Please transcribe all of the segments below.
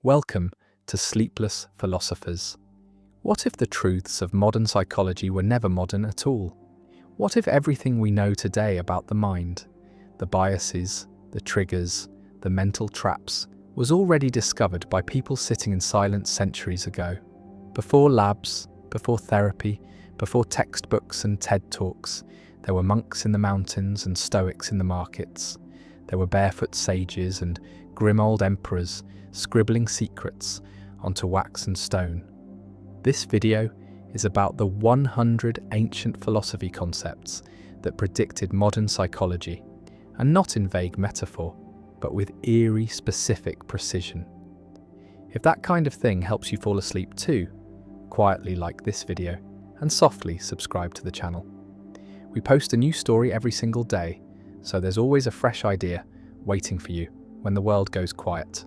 Welcome to Sleepless Philosophers. What if the truths of modern psychology were never modern at all? What if everything we know today about the mind, the biases, the triggers, the mental traps, was already discovered by people sitting in silence centuries ago? Before labs, before therapy, before textbooks and TED Talks, there were monks in the mountains and stoics in the markets. There were barefoot sages and grim old emperors scribbling secrets onto wax and stone. This video is about the 100 ancient philosophy concepts that predicted modern psychology, and not in vague metaphor, but with eerie specific precision. If that kind of thing helps you fall asleep too, quietly like this video and softly subscribe to the channel. We post a new story every single day, so there's always a fresh idea waiting for you when the world goes quiet.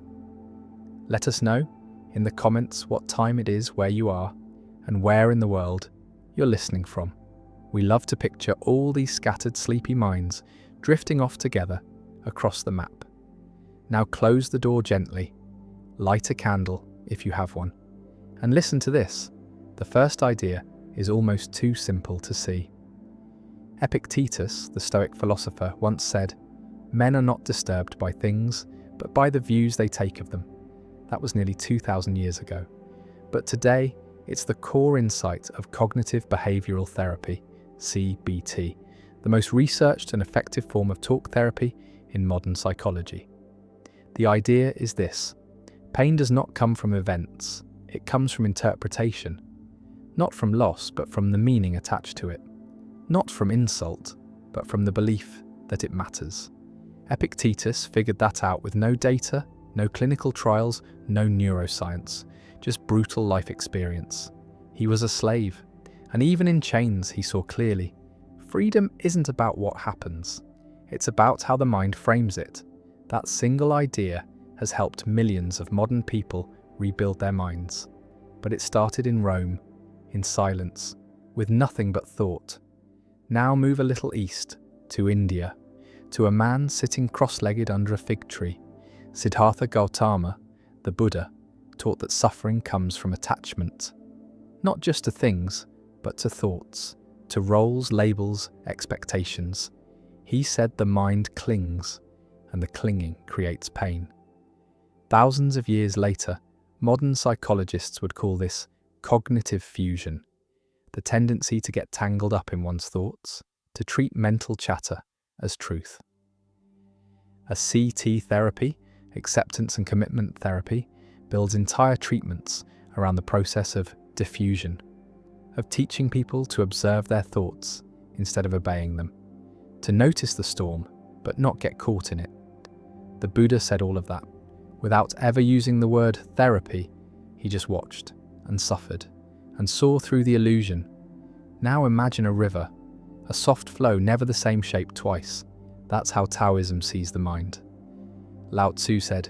Let us know in the comments what time it is where you are and where in the world you're listening from. We love to picture all these scattered sleepy minds drifting off together across the map. Now close the door gently, light a candle if you have one, and listen to this. The first idea is almost too simple to see. Epictetus, the Stoic philosopher, once said, "Men are not disturbed by things, but by the views they take of them." That was nearly 2,000 years ago. But today, it's the core insight of cognitive behavioral therapy, CBT, the most researched and effective form of talk therapy in modern psychology. The idea is this: pain does not come from events, it comes from interpretation. Not from loss, but from the meaning attached to it. Not from insult, but from the belief that it matters. Epictetus figured that out with no data, no clinical trials, no neuroscience, just brutal life experience. He was a slave, and even in chains he saw clearly. Freedom isn't about what happens, it's about how the mind frames it. That single idea has helped millions of modern people rebuild their minds. But it started in Rome, in silence, with nothing but thought. Now move a little east, to India, to a man sitting cross-legged under a fig tree. Siddhartha Gautama, the Buddha, taught that suffering comes from attachment, not just to things, but to thoughts, to roles, labels, expectations. He said the mind clings, and the clinging creates pain. Thousands of years later, modern psychologists would call this cognitive fusion, the tendency to get tangled up in one's thoughts, to treat mental chatter as truth. A CT therapy, acceptance and commitment therapy, builds entire treatments around the process of diffusion, of teaching people to observe their thoughts instead of obeying them, to notice the storm but not get caught in it. The Buddha said all of that. Without ever using the word therapy, he just watched and suffered and saw through the illusion. Now imagine a river, a soft flow, never the same shape twice. That's how Taoism sees the mind. Lao Tzu said,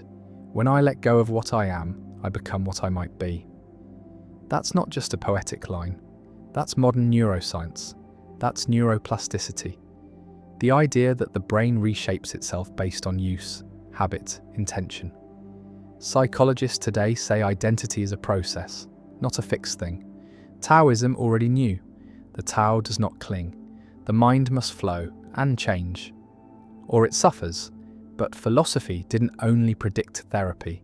"When I let go of what I am, I become what I might be." That's not just a poetic line. That's modern neuroscience. That's neuroplasticity. The idea that the brain reshapes itself based on use, habit, intention. Psychologists today say identity is a process, not a fixed thing. Taoism already knew. The Tao does not cling. The mind must flow and change, or it suffers. But philosophy didn't only predict therapy,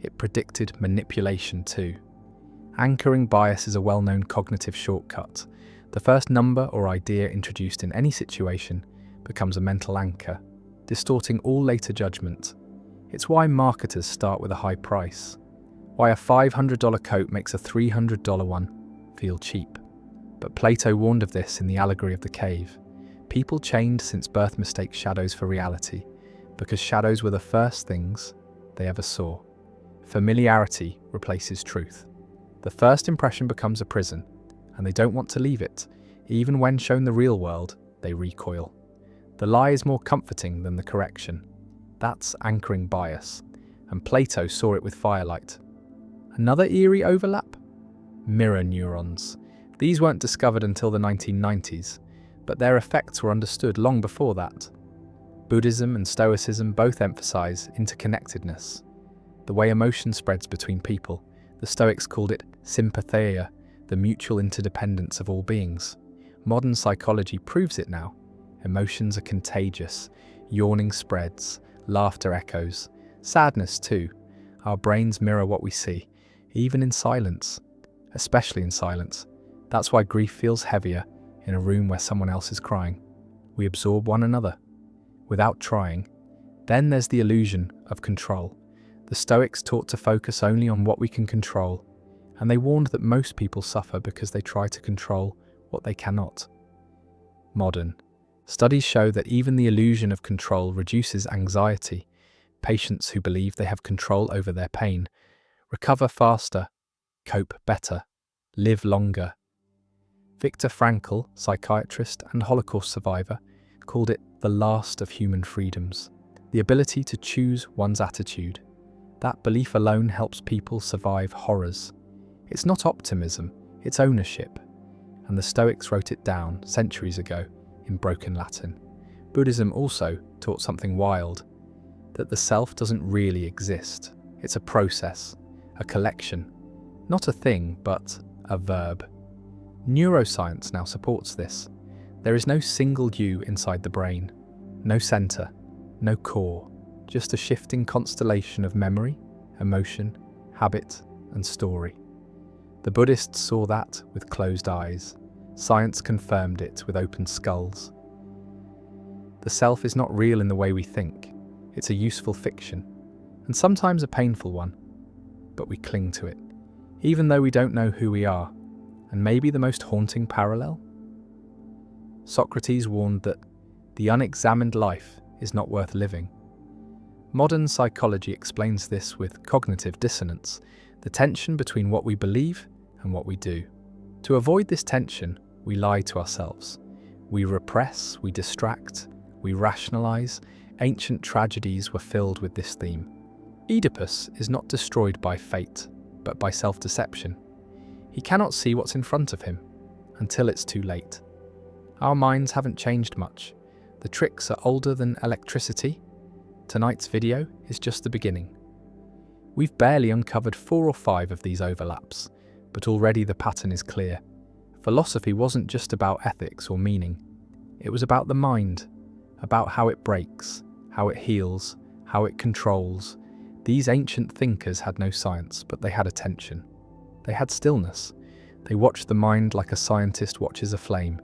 it predicted manipulation too. Anchoring bias is a well-known cognitive shortcut. The first number or idea introduced in any situation becomes a mental anchor, distorting all later judgment. It's why marketers start with a high price, why a $500 coat makes a $300 one feel cheap. But Plato warned of this in the allegory of the cave. People chained since birth mistake shadows for reality, because shadows were the first things they ever saw. Familiarity replaces truth. The first impression becomes a prison, and they don't want to leave it. Even when shown the real world, they recoil. The lie is more comforting than the correction. That's anchoring bias, and Plato saw it with firelight. Another eerie overlap? Mirror neurons. These weren't discovered until the 1990s, but their effects were understood long before that. Buddhism and Stoicism both emphasize interconnectedness. the way emotion spreads between people. The Stoics called it sympatheia, the mutual interdependence of all beings. Modern psychology proves it now. Emotions are contagious, yawning spreads, laughter echoes, sadness too. Our brains mirror what we see, even in silence, especially in silence. That's why grief feels heavier in a room where someone else is crying. We absorb one another, without trying. Then there's the illusion of control. The Stoics taught to focus only on what we can control, and they warned that most people suffer because they try to control what they cannot. Modern studies show that even the illusion of control reduces anxiety. Patients who believe they have control over their pain recover faster, cope better, live longer. Viktor Frankl, psychiatrist and Holocaust survivor, called it the last of human freedoms, the ability to choose one's attitude. That belief alone helps people survive horrors. It's not optimism, it's ownership. And the Stoics wrote it down centuries ago in broken Latin. Buddhism also taught something wild, that the self doesn't really exist. It's a process, a collection, not a thing, but a verb. Neuroscience now supports this. There is no single you inside the brain, no center, no core, just a shifting constellation of memory, emotion, habit, and story. The Buddhists saw that with closed eyes. Science confirmed it with open skulls. The self is not real in the way we think. It's a useful fiction, and sometimes a painful one, but we cling to it, even though we don't know who we are. And maybe the most haunting parallel? Socrates warned that the unexamined life is not worth living. Modern psychology explains this with cognitive dissonance, the tension between what we believe and what we do. To avoid this tension, we lie to ourselves. We repress, we distract, we rationalize. Ancient tragedies were filled with this theme. Oedipus is not destroyed by fate, but by self-deception. He cannot see what's in front of him until it's too late. Our minds haven't changed much. The tricks are older than electricity. Tonight's video is just the beginning. We've barely uncovered 4 or 5 of these overlaps, but already the pattern is clear. Philosophy wasn't just about ethics or meaning. It was about the mind, about how it breaks, how it heals, how it controls. These ancient thinkers had no science, but they had attention. They had stillness. They watched the mind like a scientist watches a flame,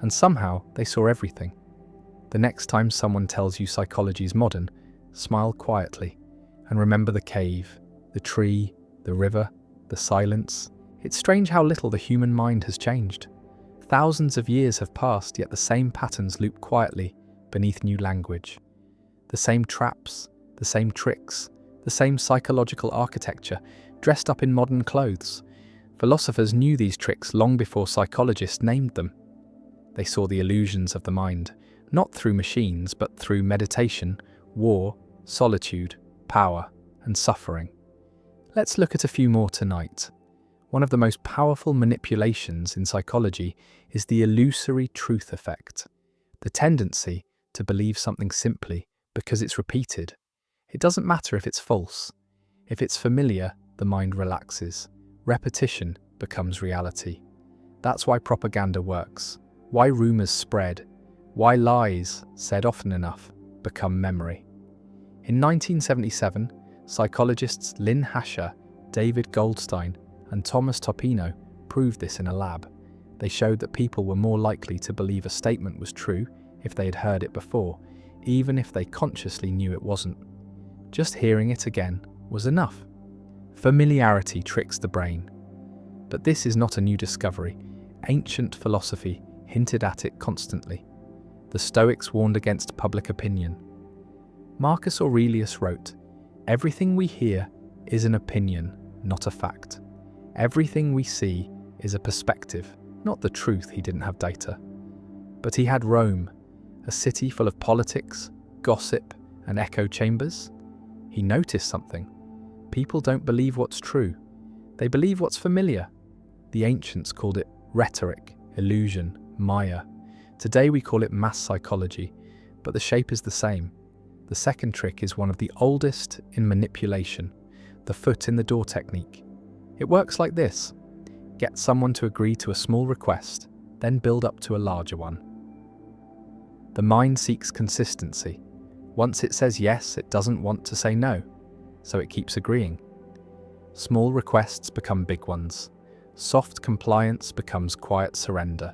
and somehow they saw everything. The next time someone tells you psychology is modern, smile quietly and remember the cave, the tree, the river, the silence. It's strange how little the human mind has changed. Thousands of years have passed, yet the same patterns loop quietly beneath new language. The same traps, the same tricks, the same psychological architecture, dressed up in modern clothes. Philosophers knew these tricks long before psychologists named them. They saw the illusions of the mind, not through machines, but through meditation, war, solitude, power, and suffering. Let's look at a few more tonight. One of the most powerful manipulations in psychology is the illusory truth effect, the tendency to believe something simply because it's repeated. It doesn't matter if it's false. If it's familiar, the mind relaxes. Repetition becomes reality. That's why propaganda works, why rumors spread, why lies, said often enough, become memory. In 1977, psychologists Lynn Hasher, David Goldstein, and Thomas Topino proved this in a lab. They showed that people were more likely to believe a statement was true if they had heard it before, even if they consciously knew it wasn't. Just hearing it again was enough. Familiarity tricks the brain. But this is not a new discovery. Ancient philosophy hinted at it constantly. The Stoics warned against public opinion. Marcus Aurelius wrote, "Everything we hear is an opinion, not a fact. Everything we see is a perspective, not the truth." He didn't have data. But he had Rome, a city full of politics, gossip, and echo chambers. He noticed something. People don't believe what's true. They believe what's familiar. The ancients called it rhetoric, illusion, Maya. Today we call it mass psychology, but the shape is the same. The second trick is one of the oldest in manipulation. the foot in the door technique. It works like this. Get someone to agree to a small request, then build up to a larger one. The mind seeks consistency. Once it says yes, it doesn't want to say no, so it keeps agreeing. Small requests become big ones. Soft compliance becomes quiet surrender.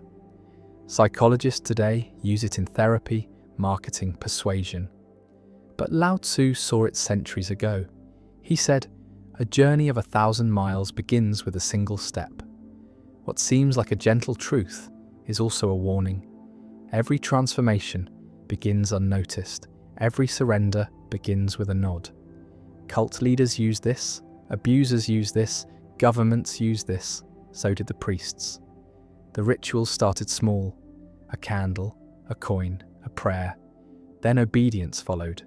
Psychologists today use it in therapy, marketing, persuasion. But Lao Tzu saw it centuries ago. He said, "A journey of 1,000 miles begins with a single step." What seems like a gentle truth is also a warning. Every transformation begins unnoticed. Every surrender begins with a nod. Cult leaders use this, abusers use this, governments use this, so did the priests. The rituals started small: a candle, a coin, a prayer. Then obedience followed.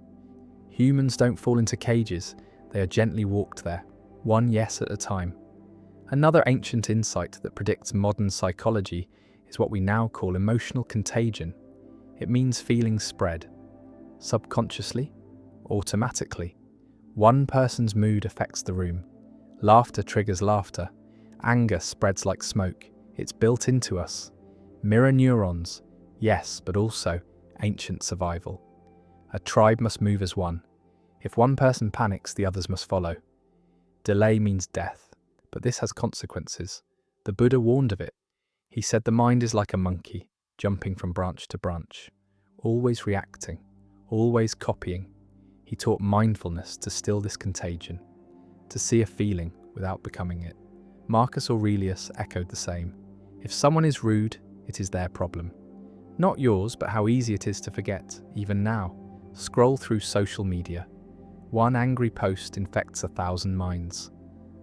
Humans don't fall into cages, they are gently walked there, one yes at a time. Another ancient insight that predicts modern psychology is what we now call emotional contagion. It means feelings spread. Subconsciously, automatically. One person's mood affects the room. Laughter triggers laughter. Anger spreads like smoke. It's built into us. Mirror neurons, yes, but also ancient survival. A tribe must move as one. If one person panics, the others must follow. Delay means death, but this has consequences. The Buddha warned of it. He said the mind is like a monkey, jumping from branch to branch, always reacting, always copying. He taught mindfulness to still this contagion, to see a feeling without becoming it. Marcus Aurelius echoed the same. If someone is rude, it is their problem. Not yours, but how easy it is to forget, even now. Scroll through social media. One angry post infects 1,000 minds.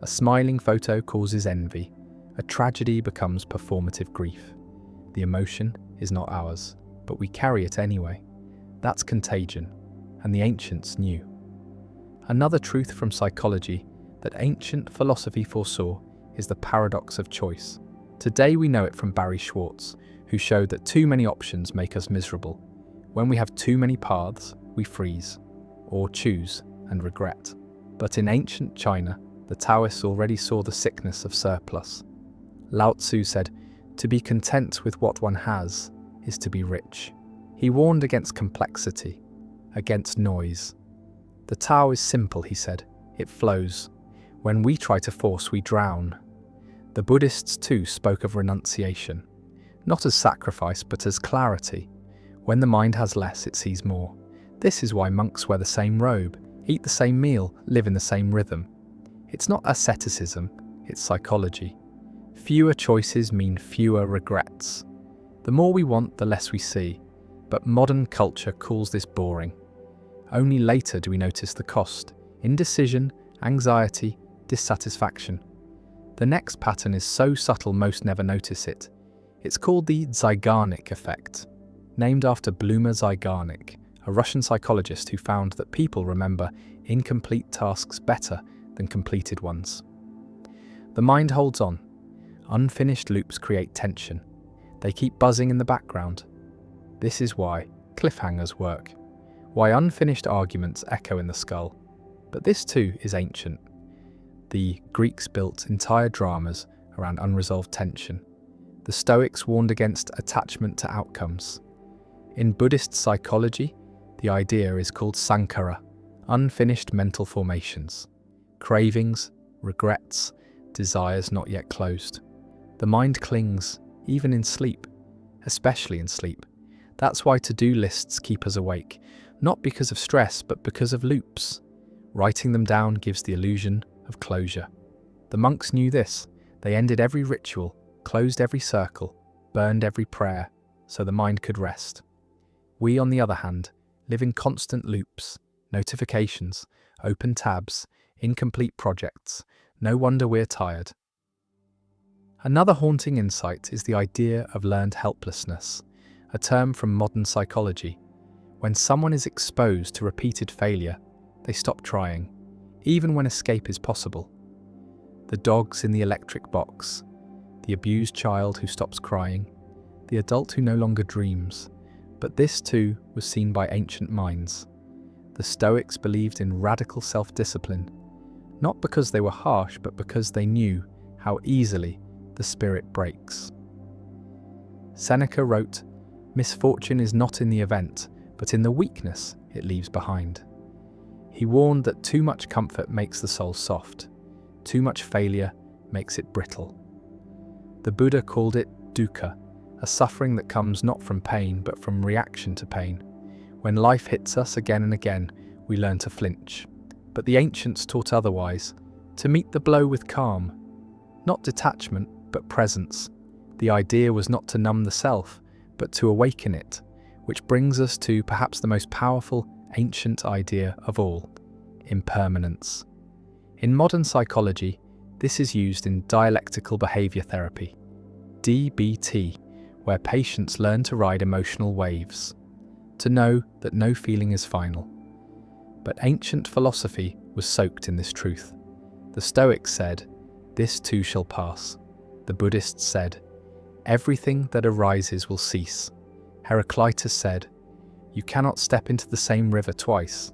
A smiling photo causes envy. A tragedy becomes performative grief. The emotion is not ours, but we carry it anyway. That's contagion, and the ancients knew. Another truth from psychology that ancient philosophy foresaw is the paradox of choice. Today we know it from Barry Schwartz, who showed that too many options make us miserable. When we have too many paths, we freeze, or choose and regret. But in ancient China, the Taoists already saw the sickness of surplus. Lao Tzu said, "To be content with what one has is to be rich." He warned against complexity, against noise. The Tao is simple, he said. It flows. When we try to force, we drown. The Buddhists too spoke of renunciation, not as sacrifice, but as clarity. When the mind has less, it sees more. This is why monks wear the same robe, eat the same meal, live in the same rhythm. It's not asceticism, it's psychology. Fewer choices mean fewer regrets. The more we want, the less we see. But modern culture calls this boring. Only later do we notice the cost: indecision, anxiety, dissatisfaction. The next pattern is so subtle most never notice it. It's called the Zeigarnik effect, named after Bluma Zeigarnik, a Russian psychologist who found that people remember incomplete tasks better than completed ones. The mind holds on. Unfinished loops create tension. They keep buzzing in the background. This is why cliffhangers work, why unfinished arguments echo in the skull. But this too is ancient. The Greeks built entire dramas around unresolved tension. The Stoics warned against attachment to outcomes. In Buddhist psychology, the idea is called sankhara, unfinished mental formations, cravings, regrets, desires not yet closed. The mind clings, even in sleep, especially in sleep. That's why to-do lists keep us awake, not because of stress, but because of loops. Writing them down gives the illusion of closure. The monks knew this. They ended every ritual, closed every circle, burned every prayer, so the mind could rest. We, on the other hand, live in constant loops, notifications, open tabs, incomplete projects. No wonder we're tired. Another haunting insight is the idea of learned helplessness, a term from modern psychology. When someone is exposed to repeated failure, they stop trying, even when escape is possible. The dogs in the electric box, the abused child who stops crying, the adult who no longer dreams. But this too was seen by ancient minds. The Stoics believed in radical self-discipline. not because they were harsh, but because they knew how easily the spirit breaks. Seneca wrote, "Misfortune is not in the event, but in the weakness it leaves behind." He warned that too much comfort makes the soul soft, too much failure makes it brittle. The Buddha called it dukkha, a suffering that comes not from pain but from reaction to pain. When life hits us again and again, we learn to flinch. But the ancients taught otherwise, to meet the blow with calm. Not detachment, but presence. The idea was not to numb the self, but to awaken it, which brings us to perhaps the most powerful ancient idea of all, impermanence. In modern psychology, this is used in dialectical behavior therapy, DBT, where patients learn to ride emotional waves, to know that no feeling is final. But ancient philosophy was soaked in this truth. The Stoics said, "This too shall pass." The Buddhists said, "Everything that arises will cease." Heraclitus said, "You cannot step into the same river twice."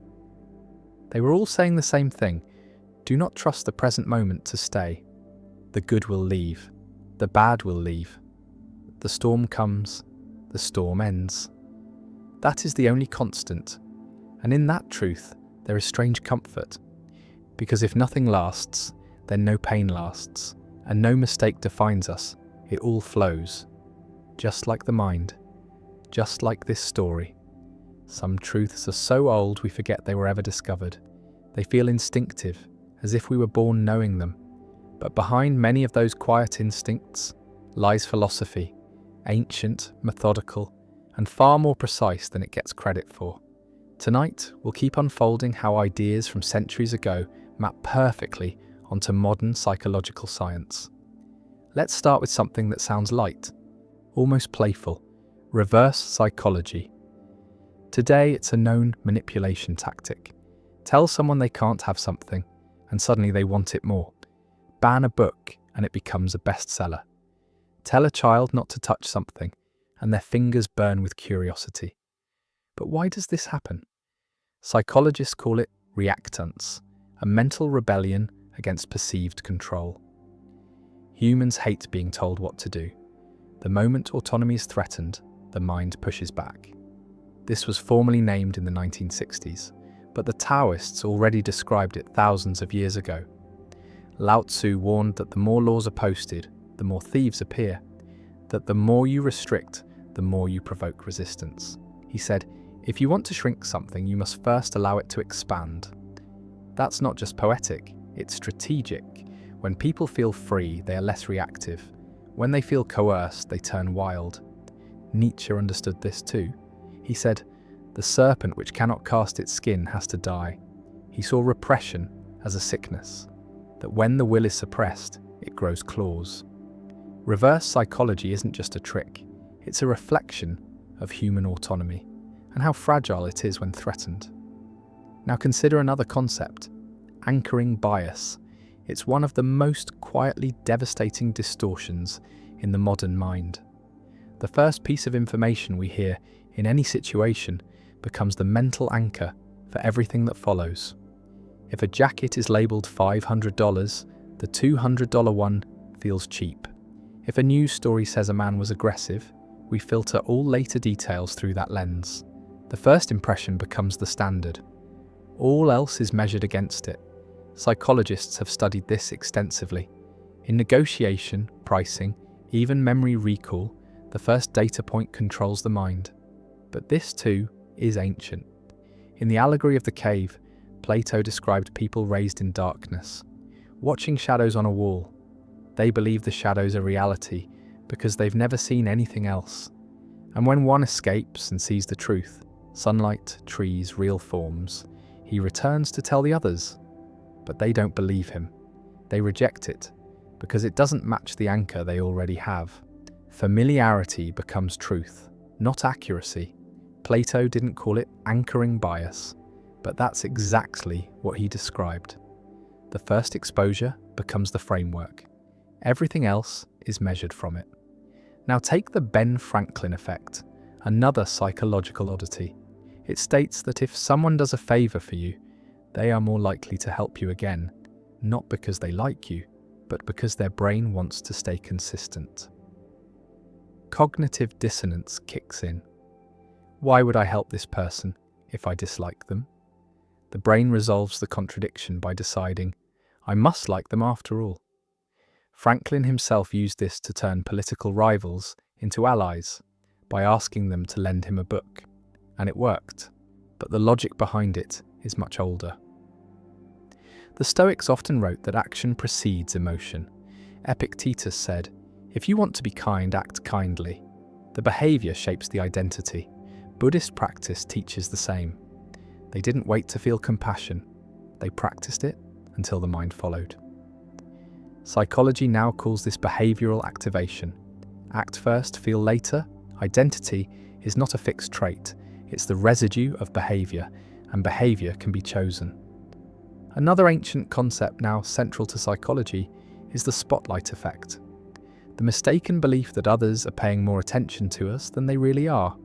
They were all saying the same thing: do not trust the present moment to stay. The good will leave. The bad will leave. The storm comes. The storm ends. That is the only constant. And in that truth, there is strange comfort. Because if nothing lasts, then no pain lasts, and no mistake defines us. It all flows. Just like the mind. Just like this story. Some truths are so old we forget they were ever discovered. They feel instinctive, as if we were born knowing them. But behind many of those quiet instincts lies philosophy, ancient, methodical, and far more precise than it gets credit for. Tonight, we'll keep unfolding how ideas from centuries ago map perfectly onto modern psychological science. Let's start with something that sounds light, almost playful: reverse psychology. Today, it's a known manipulation tactic. Tell someone they can't have something, and suddenly they want it more. Ban a book, and it becomes a bestseller. Tell a child not to touch something, and their fingers burn with curiosity. But why does this happen? Psychologists call it reactance, a mental rebellion against perceived control. Humans hate being told what to do. The moment autonomy is threatened, the mind pushes back. This was formally named in the 1960s, but the Taoists already described it thousands of years ago. Lao Tzu warned that the more laws are posted, the more thieves appear, that the more you restrict, the more you provoke resistance. He said, if you want to shrink something, you must first allow it to expand. That's not just poetic, it's strategic. When people feel free, they are less reactive. When they feel coerced, they turn wild. Nietzsche understood this too. He said, the serpent which cannot cast its skin has to die. He saw repression as a sickness, that when the will is suppressed, it grows claws. Reverse psychology isn't just a trick, it's a reflection of human autonomy and how fragile it is when threatened. Now consider another concept, anchoring bias. It's one of the most quietly devastating distortions in the modern mind. The first piece of information we hear in any situation becomes the mental anchor for everything that follows. If a jacket is labelled $500, the $200 one feels cheap. If a news story says a man was aggressive, we filter all later details through that lens. The first impression becomes the standard. All else is measured against it. Psychologists have studied this extensively. In negotiation, pricing, even memory recall, the first data point controls the mind. But this too is ancient. In the allegory of the cave, Plato described people raised in darkness, watching shadows on a wall. They believe the shadows are reality because they've never seen anything else. And when one escapes and sees the truth, sunlight, trees, real forms, he returns to tell the others. But they don't believe him. They reject it because it doesn't match the anchor they already have. Familiarity becomes truth, not accuracy. Plato didn't call it anchoring bias, but that's exactly what he described. The first exposure becomes the framework. Everything else is measured from it. Now take the Ben Franklin effect, another psychological oddity. It states that if someone does a favor for you, they are more likely to help you again. not because they like you, but because their brain wants to stay consistent. Cognitive dissonance kicks in. Why would I help this person if I dislike them? The brain resolves the contradiction by deciding, I must like them after all. Franklin himself used this to turn political rivals into allies by asking them to lend him a book, and it worked, but the logic behind it is much older. The Stoics often wrote that action precedes emotion. Epictetus said, if you want to be kind, act kindly. The behavior shapes the identity. Buddhist practice teaches the same. They didn't wait to feel compassion. They practiced it until the mind followed. Psychology now calls this behavioral activation. Act first, feel later. Identity is not a fixed trait. It's the residue of behavior, and behavior can be chosen. Another ancient concept now central to psychology is the spotlight effect. The mistaken belief that others are paying more attention to us than they really are.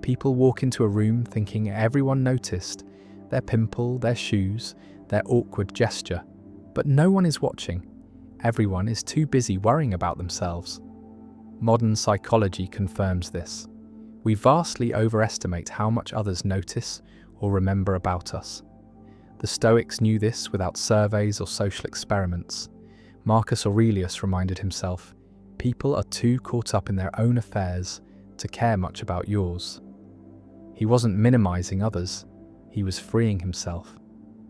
People walk into a room thinking everyone noticed their pimple, their shoes, their awkward gesture, but no one is watching. Everyone is too busy worrying about themselves. Modern psychology confirms this. We vastly overestimate how much others notice or remember about us. The Stoics knew this without surveys or social experiments. Marcus Aurelius reminded himself, people are too caught up in their own affairs to care much about yours. He wasn't minimizing others, he was freeing himself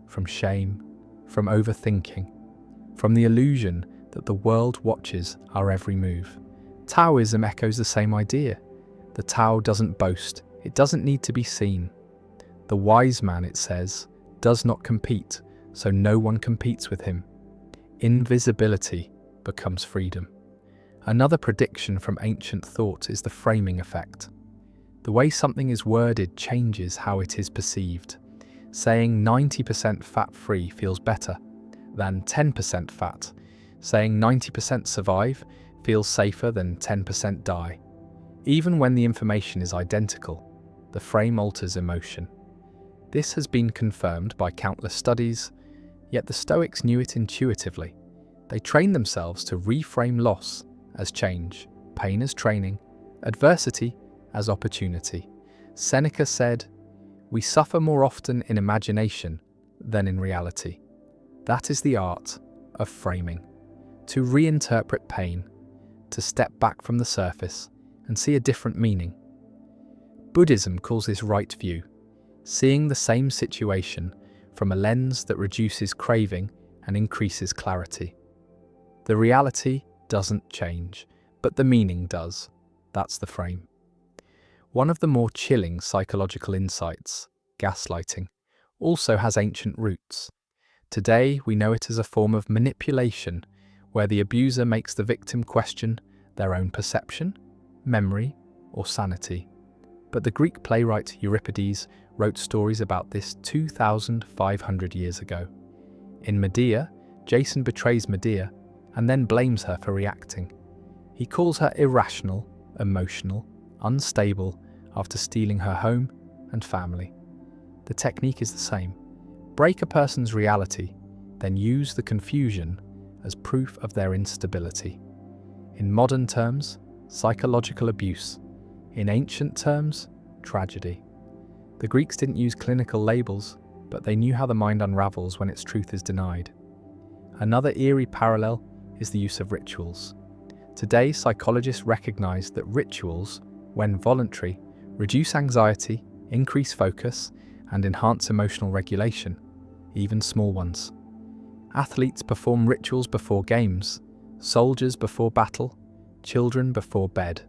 from shame, from overthinking, from the illusion that the world watches our every move. Taoism echoes the same idea. The Tao doesn't boast, it doesn't need to be seen. The wise man, it says, does not compete, so no one competes with him. Invisibility becomes freedom. Another prediction from ancient thought is the framing effect. The way something is worded changes how it is perceived. Saying 90% fat-free feels better than 10% fat. Saying 90% survive feels safer than 10% die. Even when the information is identical, the frame alters emotion. This has been confirmed by countless studies, yet the Stoics knew it intuitively. They trained themselves to reframe loss as change, pain as training, adversity as opportunity. Seneca said, "We suffer more often in imagination than in reality." That is the art of framing. To reinterpret pain, to step back from the surface and see a different meaning. Buddhism calls this right view, seeing the same situation from a lens that reduces craving and increases clarity. The reality doesn't change, but the meaning does. That's the frame. One of the more chilling psychological insights, gaslighting, also has ancient roots. Today, we know it as a form of manipulation, where the abuser makes the victim question their own perception, memory, or sanity. But the Greek playwright Euripides wrote stories about this 2,500 years ago. In Medea, Jason betrays Medea and then blames her for reacting. He calls her irrational, emotional, unstable after stealing her home and family. The technique is the same. Break a person's reality, then use the confusion as proof of their instability. In modern terms, psychological abuse. In ancient terms, tragedy. The Greeks didn't use clinical labels, but they knew how the mind unravels when its truth is denied. Another eerie parallel is the use of rituals. Today, psychologists recognize that rituals, when voluntary, reduce anxiety, increase focus, and enhance emotional regulation, even small ones. Athletes perform rituals before games, soldiers before battle, children before bed.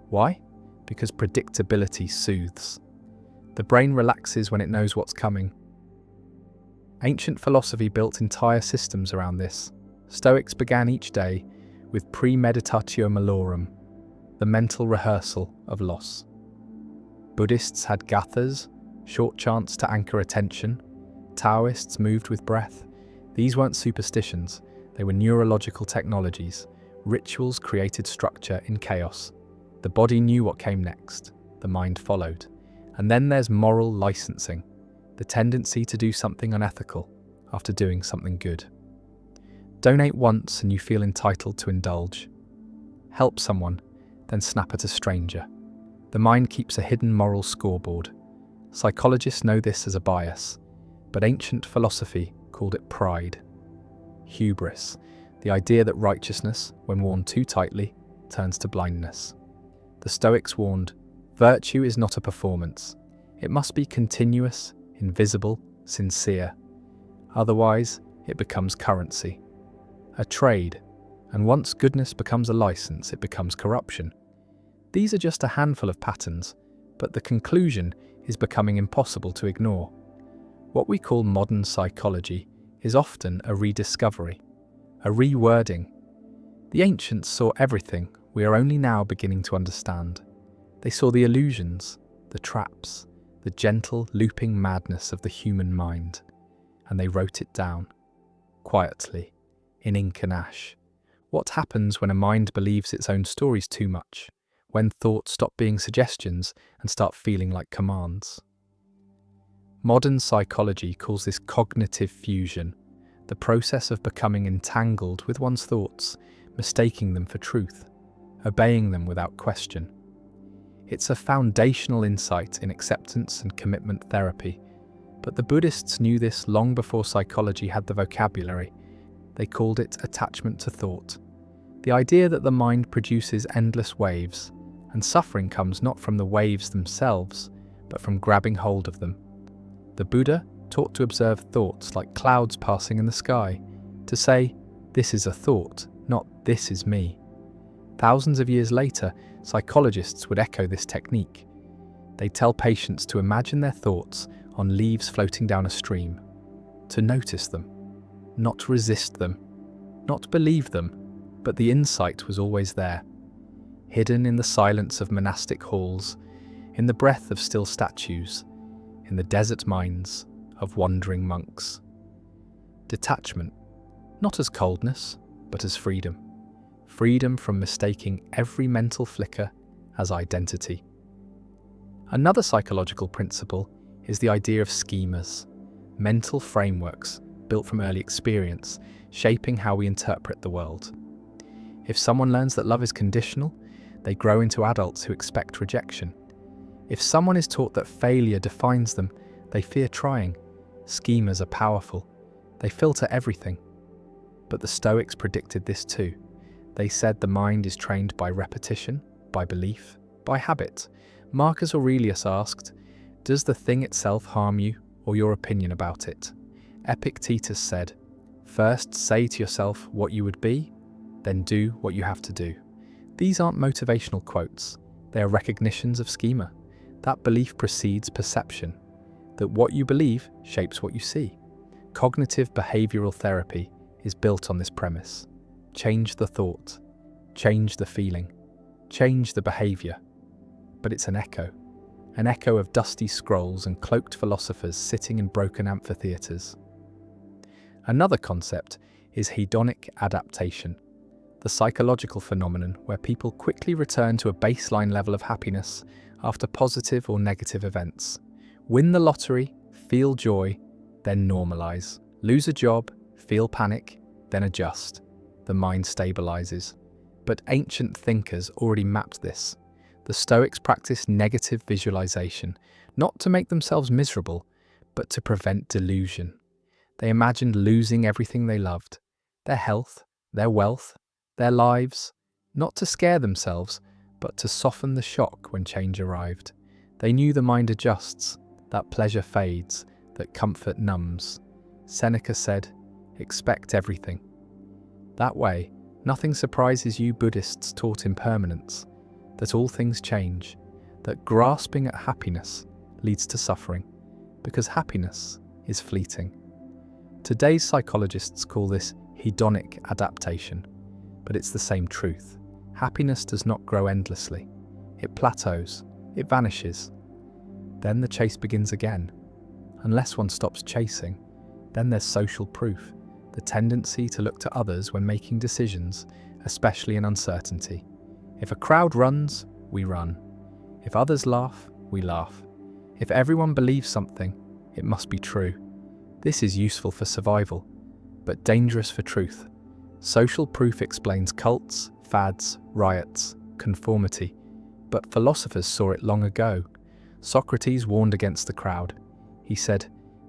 Why? Because predictability soothes. The brain relaxes when it knows what's coming. Ancient philosophy built entire systems around this. Stoics began each day with premeditatio malorum, the mental rehearsal of loss. Buddhists had gathas, short chants to anchor attention. Taoists moved with breath. These weren't superstitions, they were neurological technologies. Rituals created structure in chaos. The body knew what came next, the mind followed. And then there's moral licensing, the tendency to do something unethical, after doing something good. Donate once and you feel entitled to indulge. Help someone, then snap at a stranger. The mind keeps a hidden moral scoreboard. Psychologists know this as a bias, but ancient philosophy called it pride. Hubris, the idea that righteousness, when worn too tightly, turns to blindness. The Stoics warned, virtue is not a performance. It must be continuous, invisible, sincere. Otherwise, it becomes currency. A trade, and once goodness becomes a license, it becomes corruption. These are just a handful of patterns, but the conclusion is becoming impossible to ignore. What we call modern psychology is often a rediscovery, a rewording. The ancients saw everything we are only now beginning to understand. They saw the illusions, the traps, the gentle looping madness of the human mind, and they wrote it down, quietly, in ink and ash. What happens when a mind believes its own stories too much? When thoughts stop being suggestions and start feeling like commands? Modern psychology calls this cognitive fusion, the process of becoming entangled with one's thoughts, mistaking them for truth, obeying them without question. It's a foundational insight in acceptance and commitment therapy, but the Buddhists knew this long before psychology had the vocabulary. They called it attachment to thought, the idea that the mind produces endless waves, and suffering comes not from the waves themselves, but from grabbing hold of them. The Buddha taught to observe thoughts like clouds passing in the sky, to say, this is a thought, not this is me. Thousands of years later, psychologists would echo this technique. They'd tell patients to imagine their thoughts on leaves floating down a stream, to notice them, not resist them, not believe them, but the insight was always there, hidden in the silence of monastic halls, in the breath of still statues, in the desert minds of wandering monks. Detachment, not as coldness, but as freedom. Freedom from mistaking every mental flicker as identity. Another psychological principle is the idea of schemas, mental frameworks built from early experience, shaping how we interpret the world. If someone learns that love is conditional, they grow into adults who expect rejection. If someone is taught that failure defines them, they fear trying. Schemas are powerful. They filter everything. But the Stoics predicted this too. They said the mind is trained by repetition, by belief, by habit. Marcus Aurelius asked, does the thing itself harm you or your opinion about it? Epictetus said, first say to yourself what you would be, then do what you have to do. These aren't motivational quotes. They are recognitions of schema. That belief precedes perception, that what you believe shapes what you see. Cognitive behavioral therapy is built on this premise. Change the thought, change the feeling, change the behavior. But it's an echo of dusty scrolls and cloaked philosophers sitting in broken amphitheatres. Another concept is hedonic adaptation, the psychological phenomenon where people quickly return to a baseline level of happiness after positive or negative events. Win the lottery, feel joy, then normalize. Lose a job, feel panic, then adjust. The mind stabilizes. But ancient thinkers already mapped this. The Stoics practiced negative visualization, not to make themselves miserable, but to prevent delusion. They imagined losing everything they loved, their health, their wealth, their lives, not to scare themselves, but to soften the shock when change arrived. They knew the mind adjusts, that pleasure fades, that comfort numbs. Seneca said, expect everything. That way, nothing surprises you. Buddhists taught impermanence, that all things change, that grasping at happiness leads to suffering, because happiness is fleeting. Today's psychologists call this hedonic adaptation, but it's the same truth. Happiness does not grow endlessly. It plateaus, it vanishes. Then the chase begins again. Unless one stops chasing, then there's social proof, the tendency to look to others when making decisions, especially in uncertainty. If a crowd runs, we run. If others laugh, we laugh. If everyone believes something, it must be true. This is useful for survival, but dangerous for truth. Social proof explains cults, fads, riots, conformity, but philosophers saw it long ago. Socrates warned against the crowd. He said,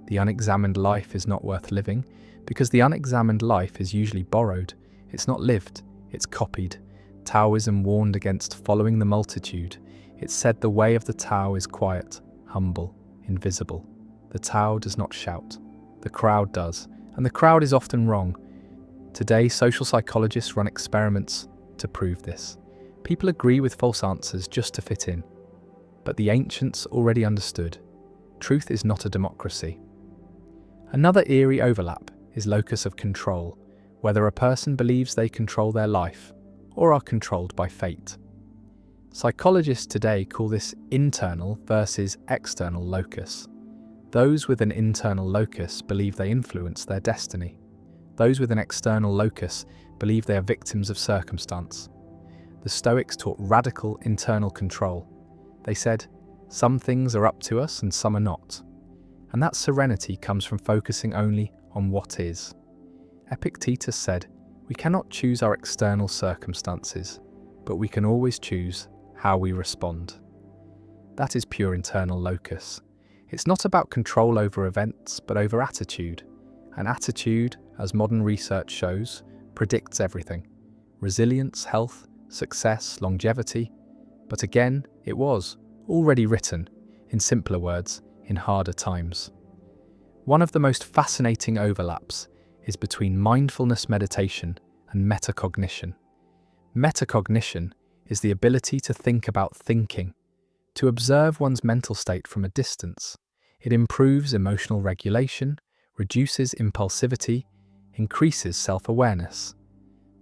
"The unexamined life is not worth living, because the unexamined life is usually borrowed. It's not lived, it's copied." Taoism warned against following the multitude. It said the way of the Tao is quiet, humble, invisible. The Tao does not shout. The crowd does, and the crowd is often wrong. Today, social psychologists run experiments to prove this. People agree with false answers just to fit in. But the ancients already understood. Truth is not a democracy. Another eerie overlap is locus of control, whether a person believes they control their life or are controlled by fate. Psychologists today call this internal versus external locus. Those with an internal locus believe they influence their destiny. Those with an external locus believe they are victims of circumstance. The Stoics taught radical internal control. They said, some things are up to us and some are not. And that serenity comes from focusing only on what is. Epictetus said, we cannot choose our external circumstances, but we can always choose how we respond. That is pure internal locus. It's not about control over events, but over attitude. And attitude, as modern research shows, predicts everything. Resilience, health, success, longevity. But again, it was already written, in simpler words, in harder times. One of the most fascinating overlaps is between mindfulness meditation and metacognition. Metacognition is the ability to think about thinking, to observe one's mental state from a distance. It improves emotional regulation, reduces impulsivity, increases self-awareness.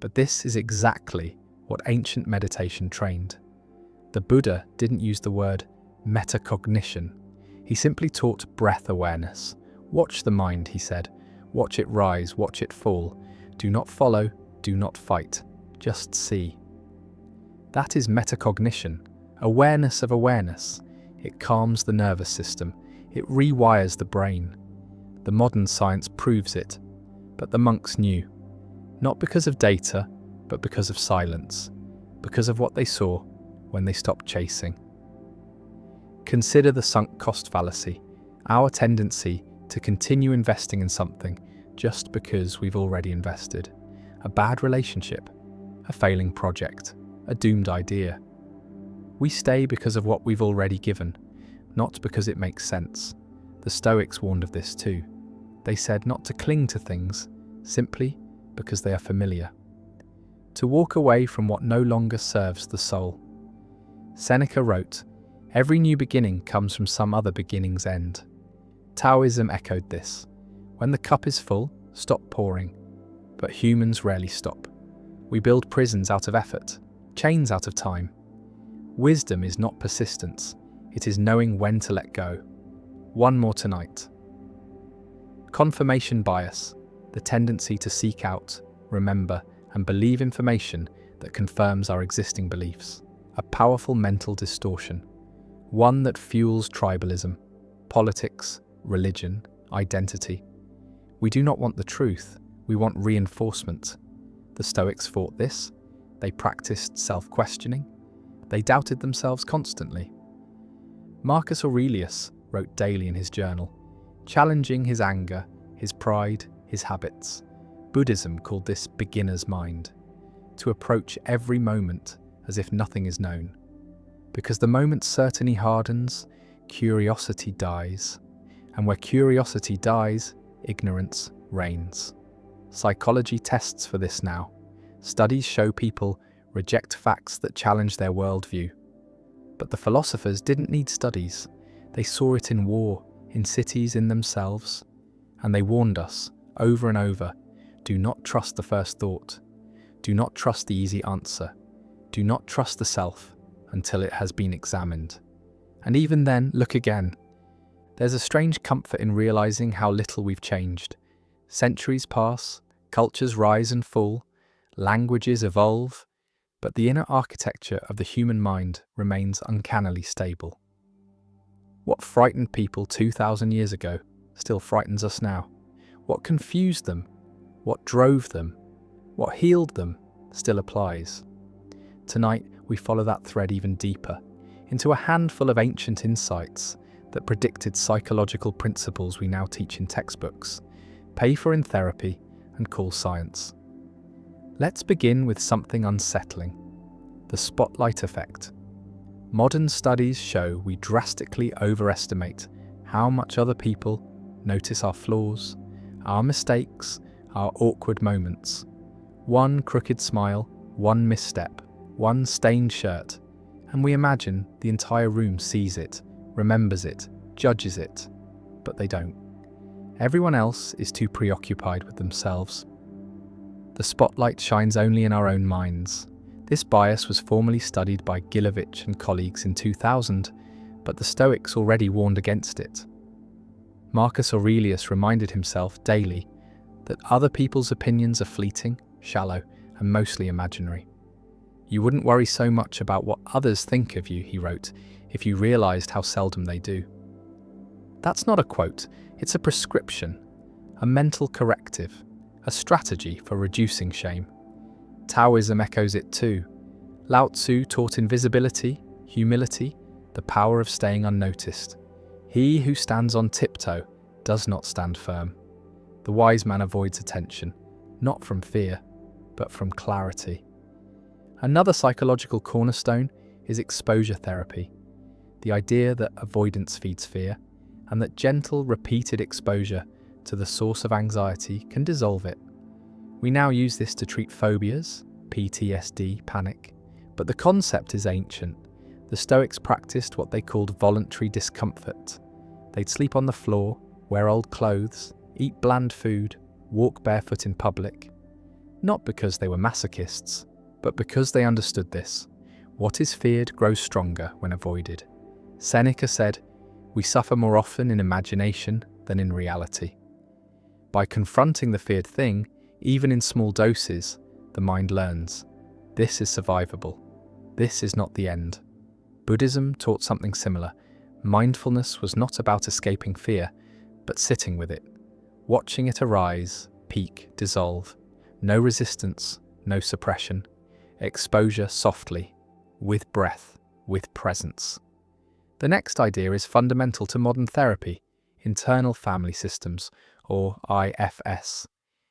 But this is exactly what ancient meditation trained. The Buddha didn't use the word metacognition. He simply taught breath awareness. Watch the mind, he said. Watch it rise, watch it fall. Do not follow, do not fight. Just see. That is metacognition, awareness of awareness. It calms the nervous system. It rewires the brain. The modern science proves it. But the monks knew. Not because of data, but because of silence. Because of what they saw when they stopped chasing. Consider the sunk cost fallacy, our tendency to continue investing in something just because we've already invested. A bad relationship, a failing project, a doomed idea. We stay because of what we've already given, not because it makes sense. The Stoics warned of this too. They said not to cling to things simply because they are familiar. To walk away from what no longer serves the soul. Seneca wrote, "Every new beginning comes from some other beginning's end." Taoism echoed this. When the cup is full, stop pouring. But humans rarely stop. We build prisons out of effort, chains out of time. Wisdom is not persistence, it is knowing when to let go. One more tonight. Confirmation bias, the tendency to seek out, remember, and believe information that confirms our existing beliefs. A powerful mental distortion, one that fuels tribalism, politics, religion, identity. We do not want the truth, we want reinforcement. The Stoics fought this. They practiced self-questioning. They doubted themselves constantly. Marcus Aurelius wrote daily in his journal, challenging his anger, his pride, his habits. Buddhism called this beginner's mind, to approach every moment as if nothing is known. Because the moment certainty hardens, curiosity dies. And where curiosity dies, ignorance reigns. Psychology tests for this now. Studies show people reject facts that challenge their worldview. But the philosophers didn't need studies. They saw it in war, in cities, in themselves. And they warned us, over and over, do not trust the first thought. Do not trust the easy answer. Do not trust the self until it has been examined. And even then, look again. There's a strange comfort in realizing how little we've changed. Centuries pass, cultures rise and fall, languages evolve, but the inner architecture of the human mind remains uncannily stable. What frightened people 2,000 years ago still frightens us now. What confused them, what drove them, what healed them still applies. Tonight, we follow that thread even deeper, into a handful of ancient insights that predicted psychological principles we now teach in textbooks, pay for in therapy, and call science. Let's begin with something unsettling: the spotlight effect. Modern studies show we drastically overestimate how much other people notice our flaws, our mistakes, our awkward moments. One crooked smile, one misstep, one stained shirt, and we imagine the entire room sees it, remembers it, judges it. But they don't. Everyone else is too preoccupied with themselves. The spotlight shines only in our own minds. This bias was formally studied by Gilovich and colleagues in 2000, but the Stoics already warned against it. Marcus Aurelius reminded himself daily that other people's opinions are fleeting, shallow, and mostly imaginary. You wouldn't worry so much about what others think of you, he wrote, if you realized how seldom they do. That's not a quote, it's a prescription, a mental corrective, a strategy for reducing shame. Taoism echoes it too. Lao Tzu taught invisibility, humility, the power of staying unnoticed. He who stands on tiptoe does not stand firm. The wise man avoids attention, not from fear, but from clarity. Another psychological cornerstone is exposure therapy, the idea that avoidance feeds fear, and that gentle, repeated exposure to the source of anxiety can dissolve it. We now use this to treat phobias, PTSD, panic, but the concept is ancient. The Stoics practiced what they called voluntary discomfort. They'd sleep on the floor, wear old clothes, eat bland food, walk barefoot in public. Not because they were masochists, but because they understood this. What is feared grows stronger when avoided. Seneca said, "We suffer more often in imagination than in reality." By confronting the feared thing, even in small doses, the mind learns, this is survivable. This is not the end. Buddhism taught something similar. Mindfulness was not about escaping fear, but sitting with it, watching it arise, peak, dissolve. No resistance, no suppression. Exposure softly, with breath, with presence. The next idea is fundamental to modern therapy, internal family systems, or IFS.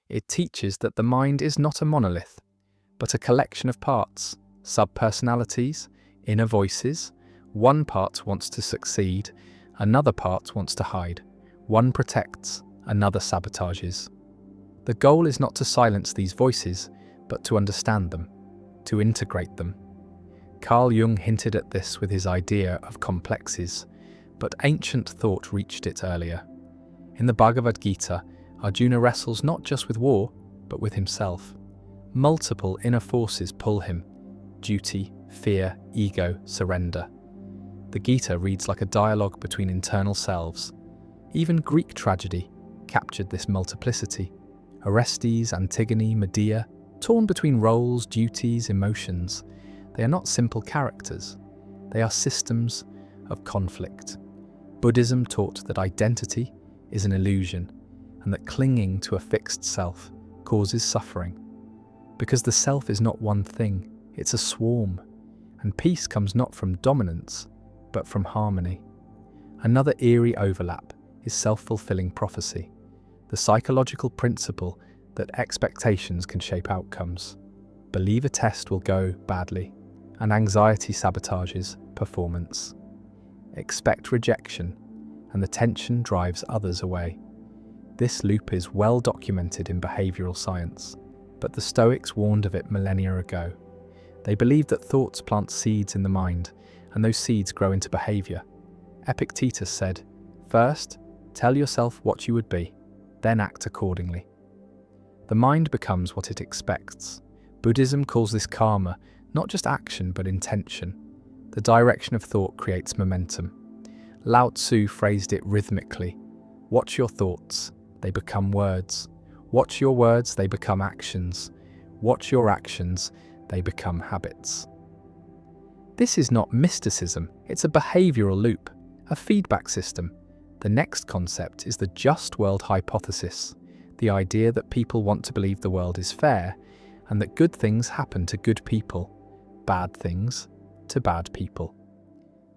It teaches that the mind is not a monolith, but a collection of parts, subpersonalities, inner voices. One part wants to succeed, another part wants to hide. One protects, another sabotages. The goal is not to silence these voices, but to understand them, to integrate them. Carl Jung hinted at this with his idea of complexes, but ancient thought reached it earlier. In the Bhagavad Gita, Arjuna wrestles not just with war, but with himself. Multiple inner forces pull him: duty, fear, ego, surrender. The Gita reads like a dialogue between internal selves. Even Greek tragedy captured this multiplicity. Orestes, Antigone, Medea, torn between roles, duties, emotions. They are not simple characters. They are systems of conflict. Buddhism taught that identity is an illusion and that clinging to a fixed self causes suffering. Because the self is not one thing, it's a swarm. And peace comes not from dominance, but from harmony. Another eerie overlap is self-fulfilling prophecy, the psychological principle that expectations can shape outcomes. Believe a test will go badly, and anxiety sabotages performance. Expect rejection, and the tension drives others away. This loop is well documented in behavioral science, but the Stoics warned of it millennia ago. They believed that thoughts plant seeds in the mind, and those seeds grow into behavior. Epictetus said, "First, tell yourself what you would be, then act accordingly." The mind becomes what it expects. Buddhism calls this karma, not just action but intention. The direction of thought creates momentum. Lao Tzu phrased it rhythmically: watch your thoughts, they become words. Watch your words, they become actions. Watch your actions, they become habits. This is not mysticism, it's a behavioral loop, a feedback system. The next concept is the just world hypothesis. the idea that people want to believe the world is fair and that good things happen to good people, bad things to bad people.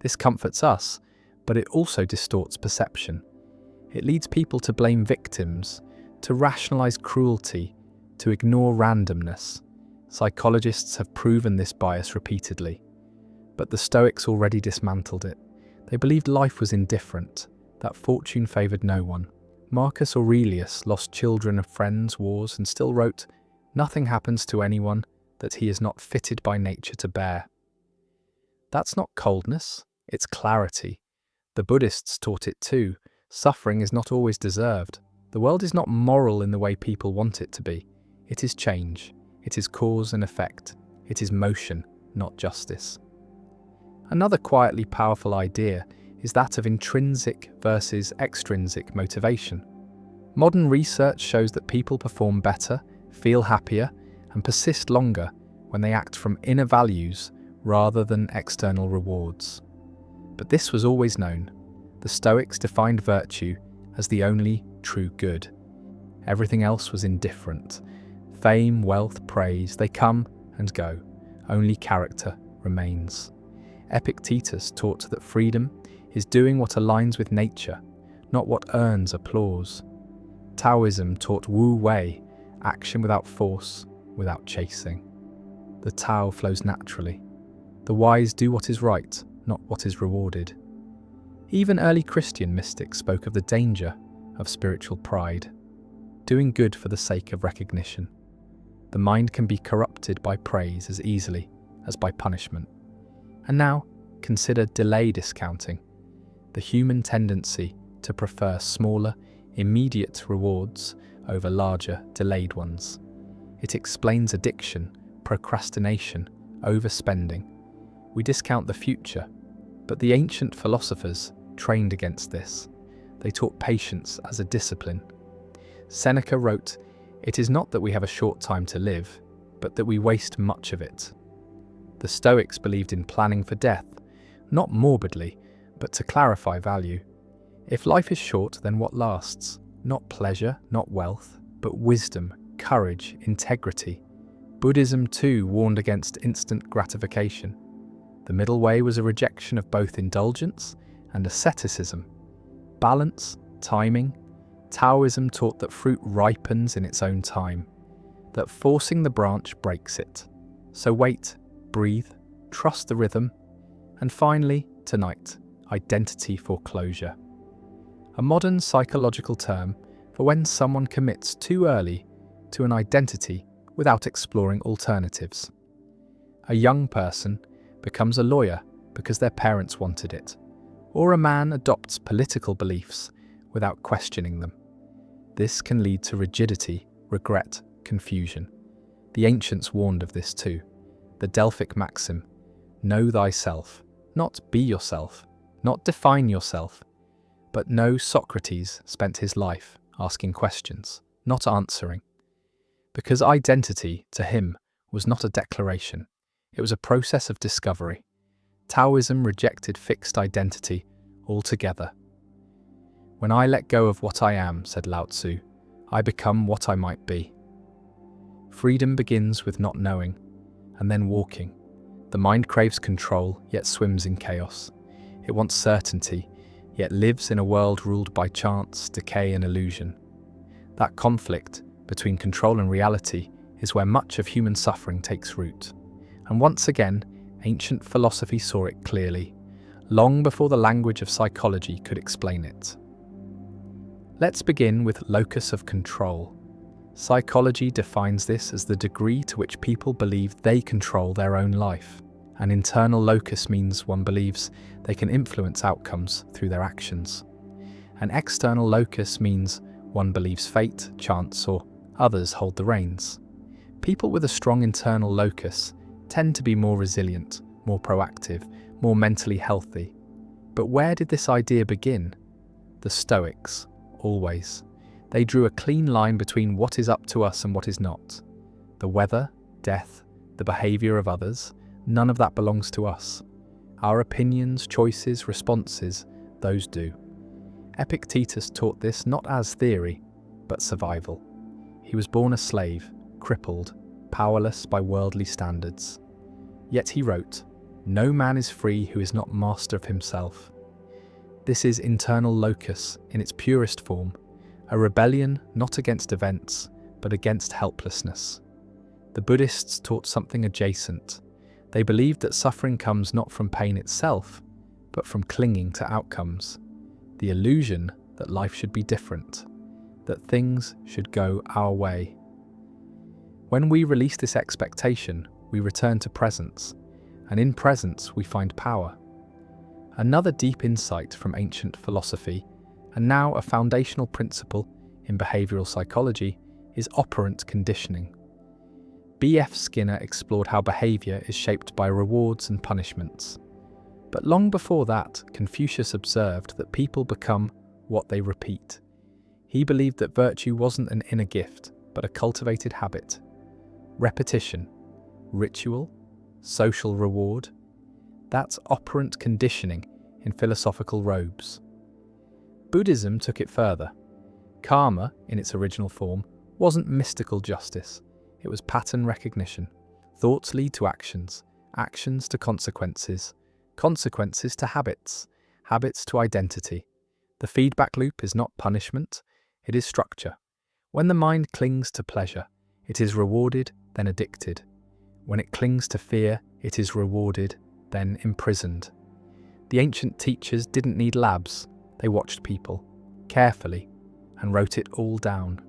This comforts us, but it also distorts perception. It leads people to blame victims, to rationalize cruelty, to ignore randomness. Psychologists have proven this bias repeatedly. But the Stoics already dismantled it. They believed life was indifferent, that fortune favored no one. Marcus Aurelius lost children, friends, wars, and still wrote, "Nothing happens to anyone that he is not fitted by nature to bear." That's not coldness, it's clarity. The Buddhists taught it too. Suffering is not always deserved. The world is not moral in the way people want it to be. It is change. It is cause and effect. It is motion, not justice. Another quietly powerful idea is that of intrinsic versus extrinsic motivation. Modern research shows that people perform better, feel happier, and persist longer when they act from inner values rather than external rewards. But this was always known. The Stoics defined virtue as the only true good. Everything else was indifferent. Fame, wealth, praise, they come and go. Only character remains. Epictetus taught that freedom is doing what aligns with nature, not what earns applause. Taoism taught Wu Wei, action without force, without chasing. The Tao flows naturally. The wise do what is right, not what is rewarded. Even early Christian mystics spoke of the danger of spiritual pride, doing good for the sake of recognition. The mind can be corrupted by praise as easily as by punishment. And now, consider delay discounting, the human tendency to prefer smaller, immediate rewards over larger, delayed ones. It explains addiction, procrastination, overspending. We discount the future, but the ancient philosophers trained against this. They taught patience as a discipline. Seneca wrote, "It is not that we have a short time to live, but that we waste much of it." The Stoics believed in planning for death, not morbidly, but to clarify value. If life is short, then what lasts? Not pleasure, not wealth, but wisdom, courage, integrity. Buddhism too warned against instant gratification. The middle way was a rejection of both indulgence and asceticism. Balance, timing. Taoism taught that fruit ripens in its own time, that forcing the branch breaks it. So wait, breathe, trust the rhythm. And finally, tonight, identity foreclosure. A modern psychological term for when someone commits too early to an identity without exploring alternatives. A young person becomes a lawyer because their parents wanted it, or a man adopts political beliefs without questioning them. This can lead to rigidity, regret, confusion. The ancients warned of this too. The Delphic maxim, know thyself, not be yourself, not define yourself, but know Socrates spent his life asking questions, not answering. Because identity, to him, was not a declaration, it was a process of discovery. Taoism rejected fixed identity altogether. When I let go of what I am, said Lao Tzu, I become what I might be. Freedom begins with not knowing, and then walking. The mind craves control, yet swims in chaos. It wants certainty, yet lives in a world ruled by chance, decay, and illusion. That conflict between control and reality is where much of human suffering takes root. And once again, ancient philosophy saw it clearly, long before the language of psychology could explain it. Let's begin with locus of control. Psychology defines this as the degree to which people believe they control their own life. An internal locus means one believes they can influence outcomes through their actions. An external locus means one believes fate, chance, or others hold the reins. People with a strong internal locus tend to be more resilient, more proactive, more mentally healthy. But where did this idea begin? The Stoics, always. They drew a clean line between what is up to us and what is not. The weather, death, the behaviour of others, none of that belongs to us. Our opinions, choices, responses, those do. Epictetus taught this not as theory, but survival. He was born a slave, crippled, powerless by worldly standards. Yet he wrote, "No man is free who is not master of himself." This is internal locus in its purest form, a rebellion not against events, but against helplessness. The Buddhists taught something adjacent. They believed that suffering comes not from pain itself, but from clinging to outcomes. The illusion that life should be different, that things should go our way. When we release this expectation, we return to presence, and in presence we find power. Another deep insight from ancient philosophy, and now a foundational principle in behavioral psychology, is operant conditioning. B.F. Skinner explored how behavior is shaped by rewards and punishments. But long before that, Confucius observed that people become what they repeat. He believed that virtue wasn't an inner gift, but a cultivated habit. Repetition, ritual, social reward. That's operant conditioning in philosophical robes. Buddhism took it further. Karma, in its original form, wasn't mystical justice. It was pattern recognition. Thoughts lead to actions, actions to consequences, consequences to habits, habits to identity. The feedback loop is not punishment, it is structure. When the mind clings to pleasure, it is rewarded, then addicted. When it clings to fear, it is rewarded, then imprisoned. The ancient teachers didn't need labs. They watched people, carefully, and wrote it all down.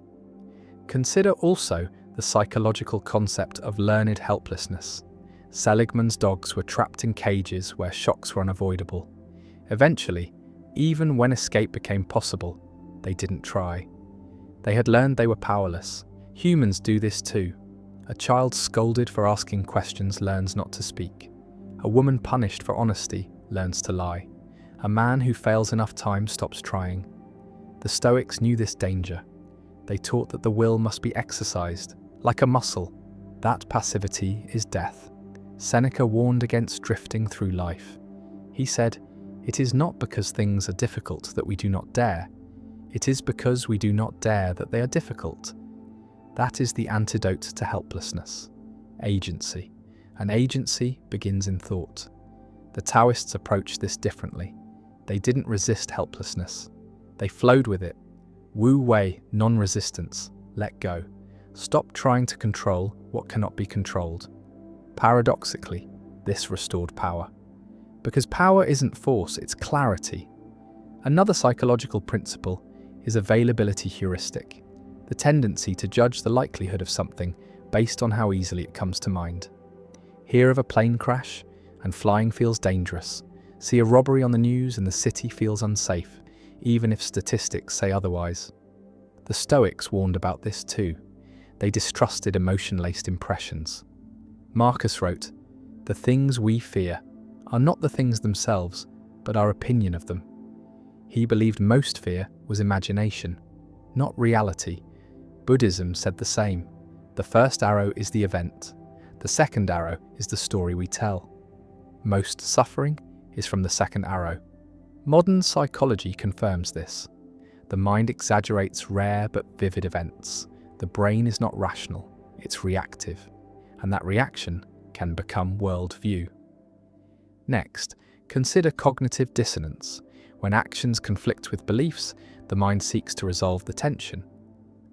Consider also the psychological concept of learned helplessness. Seligman's dogs were trapped in cages where shocks were unavoidable. Eventually, even when escape became possible, they didn't try. They had learned they were powerless. Humans do this too. A child scolded for asking questions learns not to speak. A woman punished for honesty learns to lie. A man who fails enough times stops trying. The Stoics knew this danger. They taught that the will must be exercised, like a muscle. That passivity is death. Seneca warned against drifting through life. He said, "It is not because things are difficult that we do not dare. It is because we do not dare that they are difficult." That is the antidote to helplessness. Agency. And agency begins in thought. The Taoists approached this differently. They didn't resist helplessness. They flowed with it. Wu Wei, non-resistance, let go. Stop trying to control what cannot be controlled. Paradoxically, this restored power. Because power isn't force, it's clarity. Another psychological principle is availability heuristic, the tendency to judge the likelihood of something based on how easily it comes to mind. Hear of a plane crash, and flying feels dangerous. See a robbery on the news and the city feels unsafe, even if statistics say otherwise. The Stoics warned about this too. They distrusted emotion-laced impressions. Marcus wrote, "The things we fear are not the things themselves, but our opinion of them." He believed most fear was imagination, not reality. Buddhism said the same. The first arrow is the event. The second arrow is the story we tell. Most suffering is from the second arrow. Modern psychology confirms this. The mind exaggerates rare but vivid events. The brain is not rational, it's reactive, and that reaction can become worldview. Next, consider cognitive dissonance. When actions conflict with beliefs, the mind seeks to resolve the tension.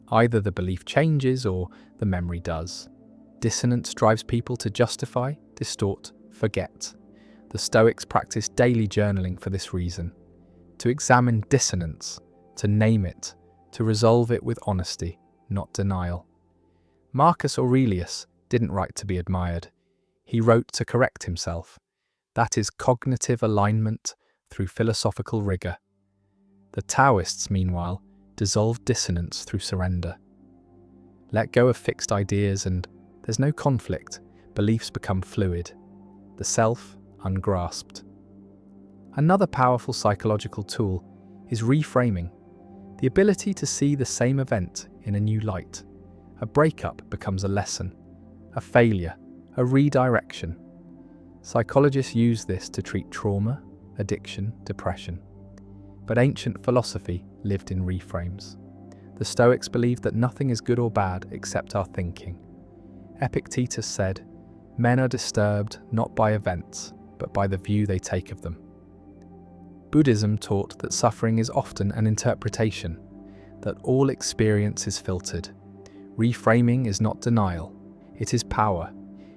Either the belief changes or the memory does. Dissonance drives people to justify, distort, forget. The Stoics practiced daily journaling for this reason. To examine dissonance, to name it, to resolve it with honesty, not denial. Marcus Aurelius didn't write to be admired. He wrote to correct himself. That is cognitive alignment through philosophical rigor. The Taoists, meanwhile, dissolved dissonance through surrender. Let go of fixed ideas and there's no conflict. Beliefs become fluid. The self ungrasped. Another powerful psychological tool is reframing, the ability to see the same event in a new light. A breakup becomes a lesson, a failure, a redirection. Psychologists use this to treat trauma, addiction, depression. But ancient philosophy lived in reframes. The Stoics believed that nothing is good or bad except our thinking. Epictetus said, "Men are disturbed not by events, but by the view they take of them." Buddhism taught that suffering is often an interpretation, that all experience is filtered. Reframing is not denial, it is power.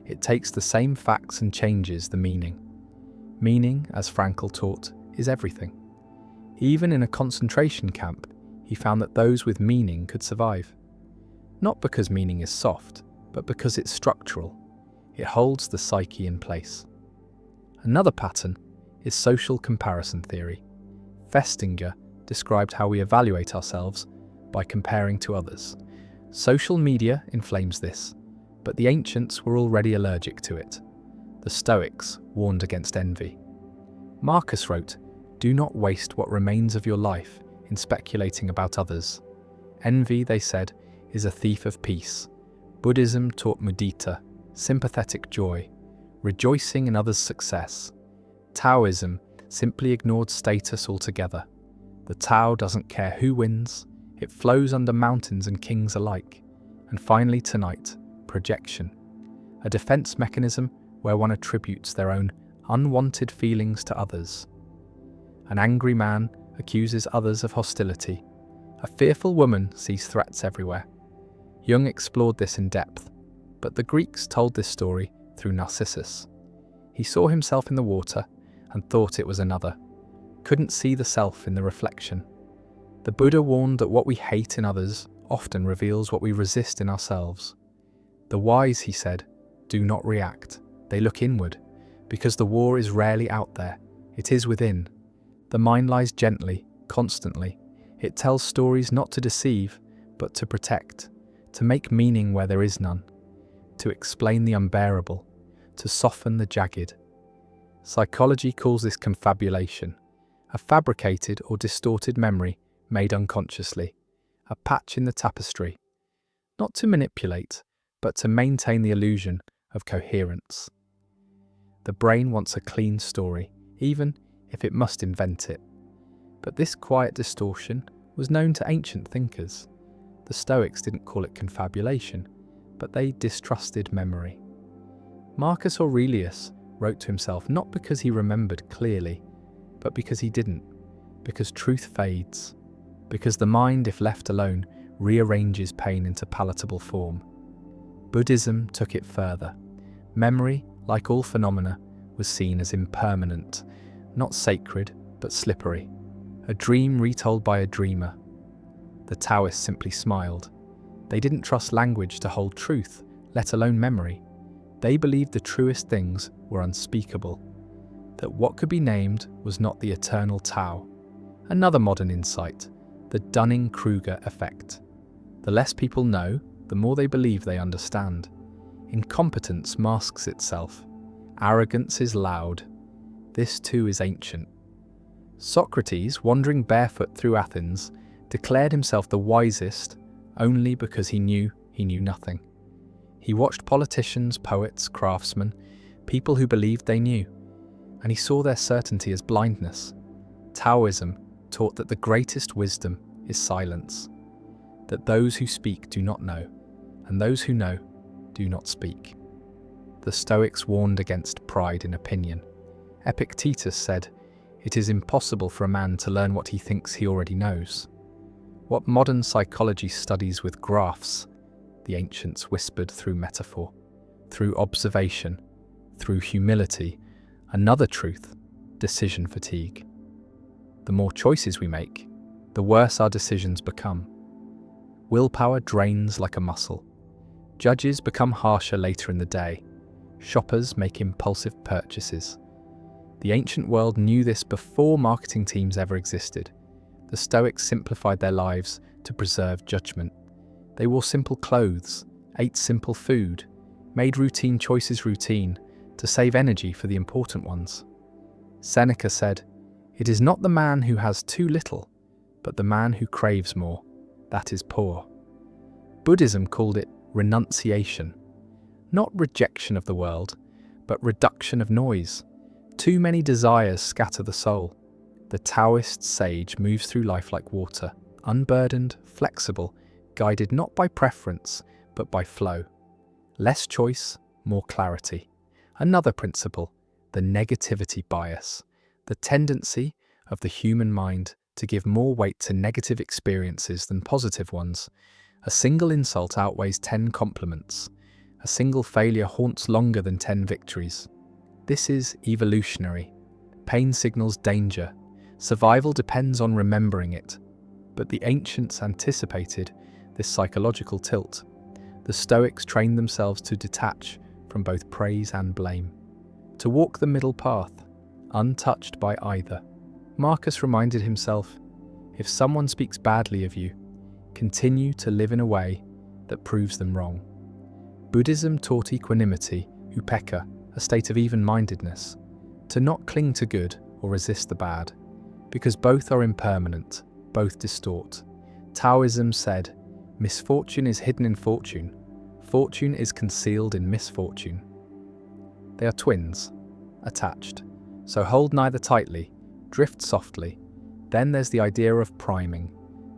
It takes the same facts and changes the meaning. Meaning, as Frankl taught, is everything. Even in a concentration camp, he found that those with meaning could survive. Not because meaning is soft, but because it's structural. It holds the psyche in place. Another pattern is social comparison theory. Festinger described how we evaluate ourselves by comparing to others. Social media inflames this, but the ancients were already allergic to it. The Stoics warned against envy. Marcus wrote, "Do not waste what remains of your life in speculating about others." Envy, they said, is a thief of peace. Buddhism taught mudita, sympathetic joy, rejoicing in others' success. Taoism simply ignored status altogether. The Tao doesn't care who wins, it flows under mountains and kings alike. And finally tonight, projection, a defense mechanism where one attributes their own unwanted feelings to others. An angry man accuses others of hostility. A fearful woman sees threats everywhere. Jung explored this in depth, but the Greeks told this story through Narcissus. He saw himself in the water and thought it was another, couldn't see the self in the reflection. The Buddha warned that what we hate in others often reveals what we resist in ourselves. The wise, he said, do not react, they look inward, because the war is rarely out there, it is within. The mind lies gently, constantly. It tells stories not to deceive, but to protect, to make meaning where there is none, to explain the unbearable, to soften the jagged. Psychology calls this confabulation, a fabricated or distorted memory made unconsciously, a patch in the tapestry, not to manipulate, but to maintain the illusion of coherence. The brain wants a clean story, even if it must invent it. But this quiet distortion was known to ancient thinkers. The Stoics didn't call it confabulation, but they distrusted memory. Marcus Aurelius wrote to himself not because he remembered clearly, but because he didn't, because truth fades, because the mind, if left alone, rearranges pain into palatable form. Buddhism took it further. Memory, like all phenomena, was seen as impermanent, not sacred, but slippery. A dream retold by a dreamer. The Taoists simply smiled. They didn't trust language to hold truth, let alone memory. They believed the truest things were unspeakable, that what could be named was not the eternal Tao. Another modern insight, the Dunning-Kruger effect. The less people know, the more they believe they understand. Incompetence masks itself. Arrogance is loud. This too is ancient. Socrates, wandering barefoot through Athens, declared himself the wisest only because he knew nothing. He watched politicians, poets, craftsmen, people who believed they knew, and he saw their certainty as blindness. Taoism taught that the greatest wisdom is silence, that those who speak do not know, and those who know do not speak. The Stoics warned against pride in opinion. Epictetus said, "It is impossible for a man to learn what he thinks he already knows." What modern psychology studies with graphs, the ancients whispered through metaphor, through observation, through humility. Another truth, decision fatigue. The more choices we make, the worse our decisions become. Willpower drains like a muscle. Judges become harsher later in the day. Shoppers make impulsive purchases. The ancient world knew this before marketing teams ever existed. The Stoics simplified their lives to preserve judgment. They wore simple clothes, ate simple food, made routine choices routine to save energy for the important ones. Seneca said, "It is not the man who has too little, but the man who craves more, that is poor." Buddhism called it renunciation, not rejection of the world, but reduction of noise. Too many desires scatter the soul. The Taoist sage moves through life like water, unburdened, flexible, guided not by preference, but by flow. Less choice, more clarity. Another principle, the negativity bias, the tendency of the human mind to give more weight to negative experiences than positive ones. A single insult outweighs 10 compliments. A single failure haunts longer than 10 victories. This is evolutionary. Pain signals danger. Survival depends on remembering it. But the ancients anticipated this psychological tilt. The Stoics trained themselves to detach from both praise and blame, to walk the middle path, untouched by either. Marcus reminded himself, if someone speaks badly of you, continue to live in a way that proves them wrong. Buddhism taught equanimity, upekkha, a state of even-mindedness, to not cling to good or resist the bad, because both are impermanent, both distort. Taoism said, misfortune is hidden in fortune, fortune is concealed in misfortune. They are twins, attached, so hold neither tightly, drift softly. Then there's the idea of priming,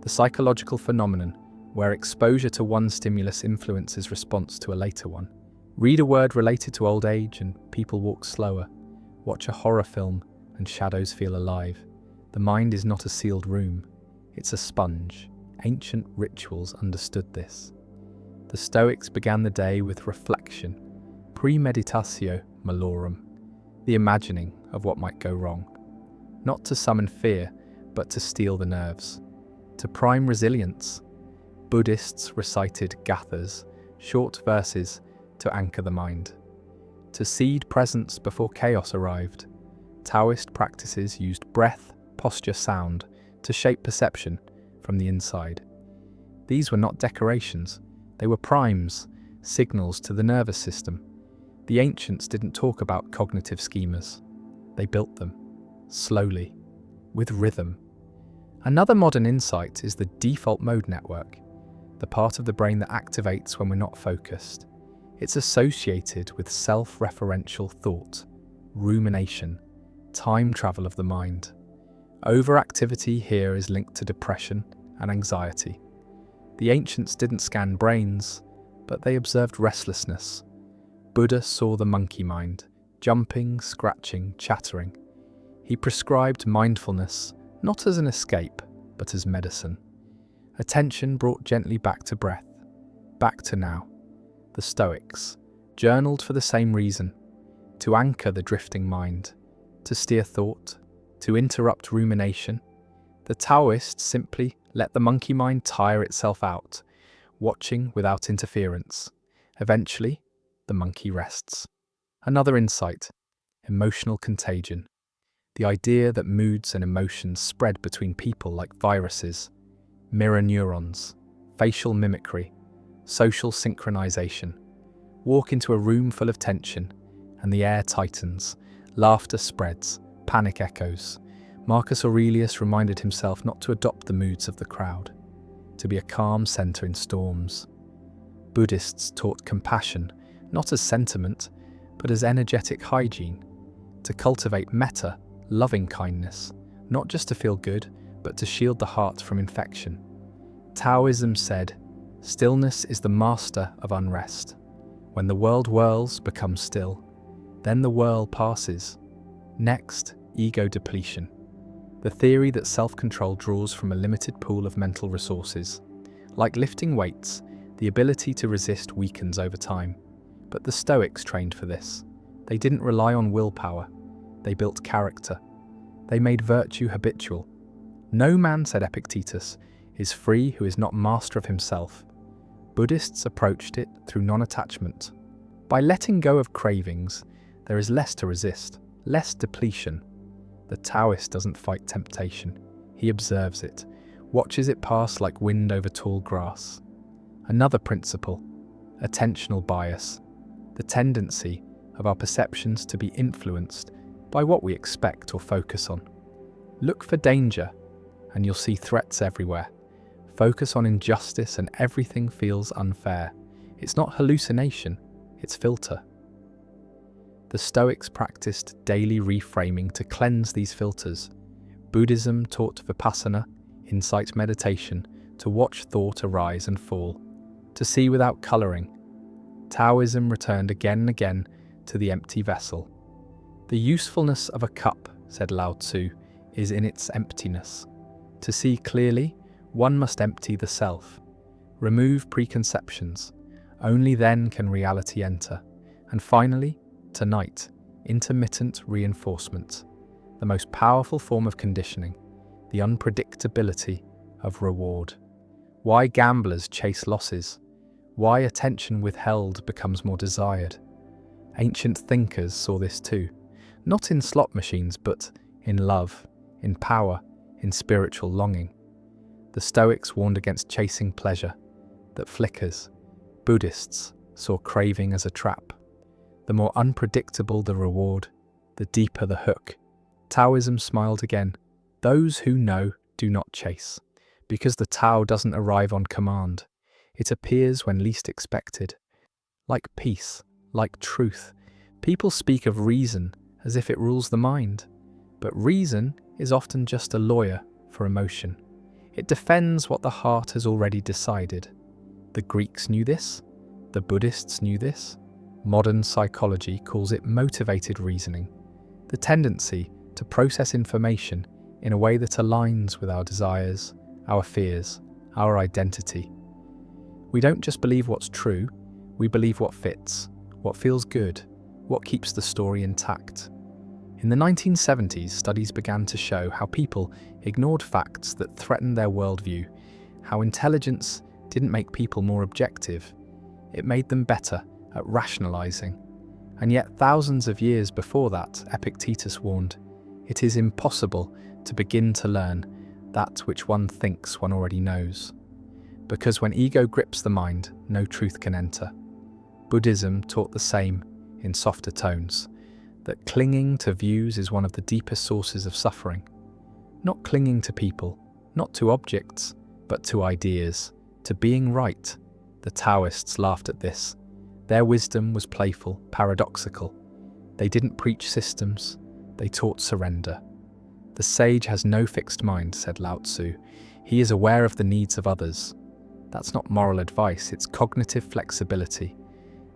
the psychological phenomenon where exposure to one stimulus influences response to a later one. Read a word related to old age and people walk slower. Watch a horror film and shadows feel alive. The mind is not a sealed room, it's a sponge. Ancient rituals understood this. The Stoics began the day with reflection, premeditatio malorum, the imagining of what might go wrong. Not to summon fear, but to steel the nerves. To prime resilience, Buddhists recited gathas, short verses to anchor the mind. To seed presence before chaos arrived, Taoist practices used breath, posture, sound to shape perception from the inside. These were not decorations, they were primes, signals to the nervous system. The ancients didn't talk about cognitive schemas. They built them, slowly, with rhythm. Another modern insight is the default mode network, the part of the brain that activates when we're not focused. It's associated with self-referential thought, rumination, time travel of the mind. Overactivity here is linked to depression and anxiety. The ancients didn't scan brains, but they observed restlessness. Buddha saw the monkey mind, jumping, scratching, chattering. He prescribed mindfulness, not as an escape, but as medicine. Attention brought gently back to breath, back to now. The Stoics journaled for the same reason, to anchor the drifting mind, to steer thought, to interrupt rumination. The Taoists simply let the monkey mind tire itself out, watching without interference. Eventually, the monkey rests. Another insight, emotional contagion. The idea that moods and emotions spread between people like viruses, mirror neurons, facial mimicry, social synchronization. Walk into a room full of tension, and the air tightens, laughter spreads, panic echoes. Marcus Aurelius reminded himself not to adopt the moods of the crowd, to be a calm center in storms. Buddhists taught compassion, not as sentiment, but as energetic hygiene, to cultivate metta, loving kindness, not just to feel good, but to shield the heart from infection. Taoism said, stillness is the master of unrest. When the world whirls, become still. Then the whirl passes. Next, ego depletion. The theory that self-control draws from a limited pool of mental resources. Like lifting weights, the ability to resist weakens over time. But the Stoics trained for this. They didn't rely on willpower. They built character. They made virtue habitual. No man, said Epictetus, is free who is not master of himself. Buddhists approached it through non-attachment. By letting go of cravings, there is less to resist, less depletion. The Taoist doesn't fight temptation. He observes it, watches it pass like wind over tall grass. Another principle, attentional bias, the tendency of our perceptions to be influenced by what we expect or focus on. Look for danger, and you'll see threats everywhere. Focus on injustice and everything feels unfair. It's not hallucination, it's filter. The Stoics practiced daily reframing to cleanse these filters. Buddhism taught vipassana, insight meditation, to watch thought arise and fall, to see without colouring. Taoism returned again and again to the empty vessel. The usefulness of a cup, said Lao Tzu, is in its emptiness. To see clearly, one must empty the self, remove preconceptions. Only then can reality enter. And finally, tonight, intermittent reinforcement, the most powerful form of conditioning, the unpredictability of reward. Why gamblers chase losses, why attention withheld becomes more desired. Ancient thinkers saw this too, not in slot machines, but in love, in power, in spiritual longing. The Stoics warned against chasing pleasure that flickers. Buddhists saw craving as a trap. The more unpredictable the reward, the deeper the hook. Taoism smiled again. Those who know do not chase, because the Tao doesn't arrive on command. It appears when least expected. Like peace, like truth, people speak of reason as if it rules the mind. But reason is often just a lawyer for emotion. It defends what the heart has already decided. The Greeks knew this. The Buddhists knew this. Modern psychology calls it motivated reasoning, the tendency to process information in a way that aligns with our desires, our fears, our identity. We don't just believe what's true, we believe what fits, what feels good, what keeps the story intact. In the 1970s, studies began to show how people ignored facts that threatened their worldview, how intelligence didn't make people more objective, it made them better at rationalizing. And yet thousands of years before that, Epictetus warned, it is impossible to begin to learn that which one thinks one already knows. Because when ego grips the mind, no truth can enter. Buddhism taught the same in softer tones, that clinging to views is one of the deepest sources of suffering. Not clinging to people, not to objects, but to ideas, to being right. The Taoists laughed at this. Their wisdom was playful, paradoxical. They didn't preach systems, they taught surrender. The sage has no fixed mind, said Lao Tzu. He is aware of the needs of others. That's not moral advice, it's cognitive flexibility.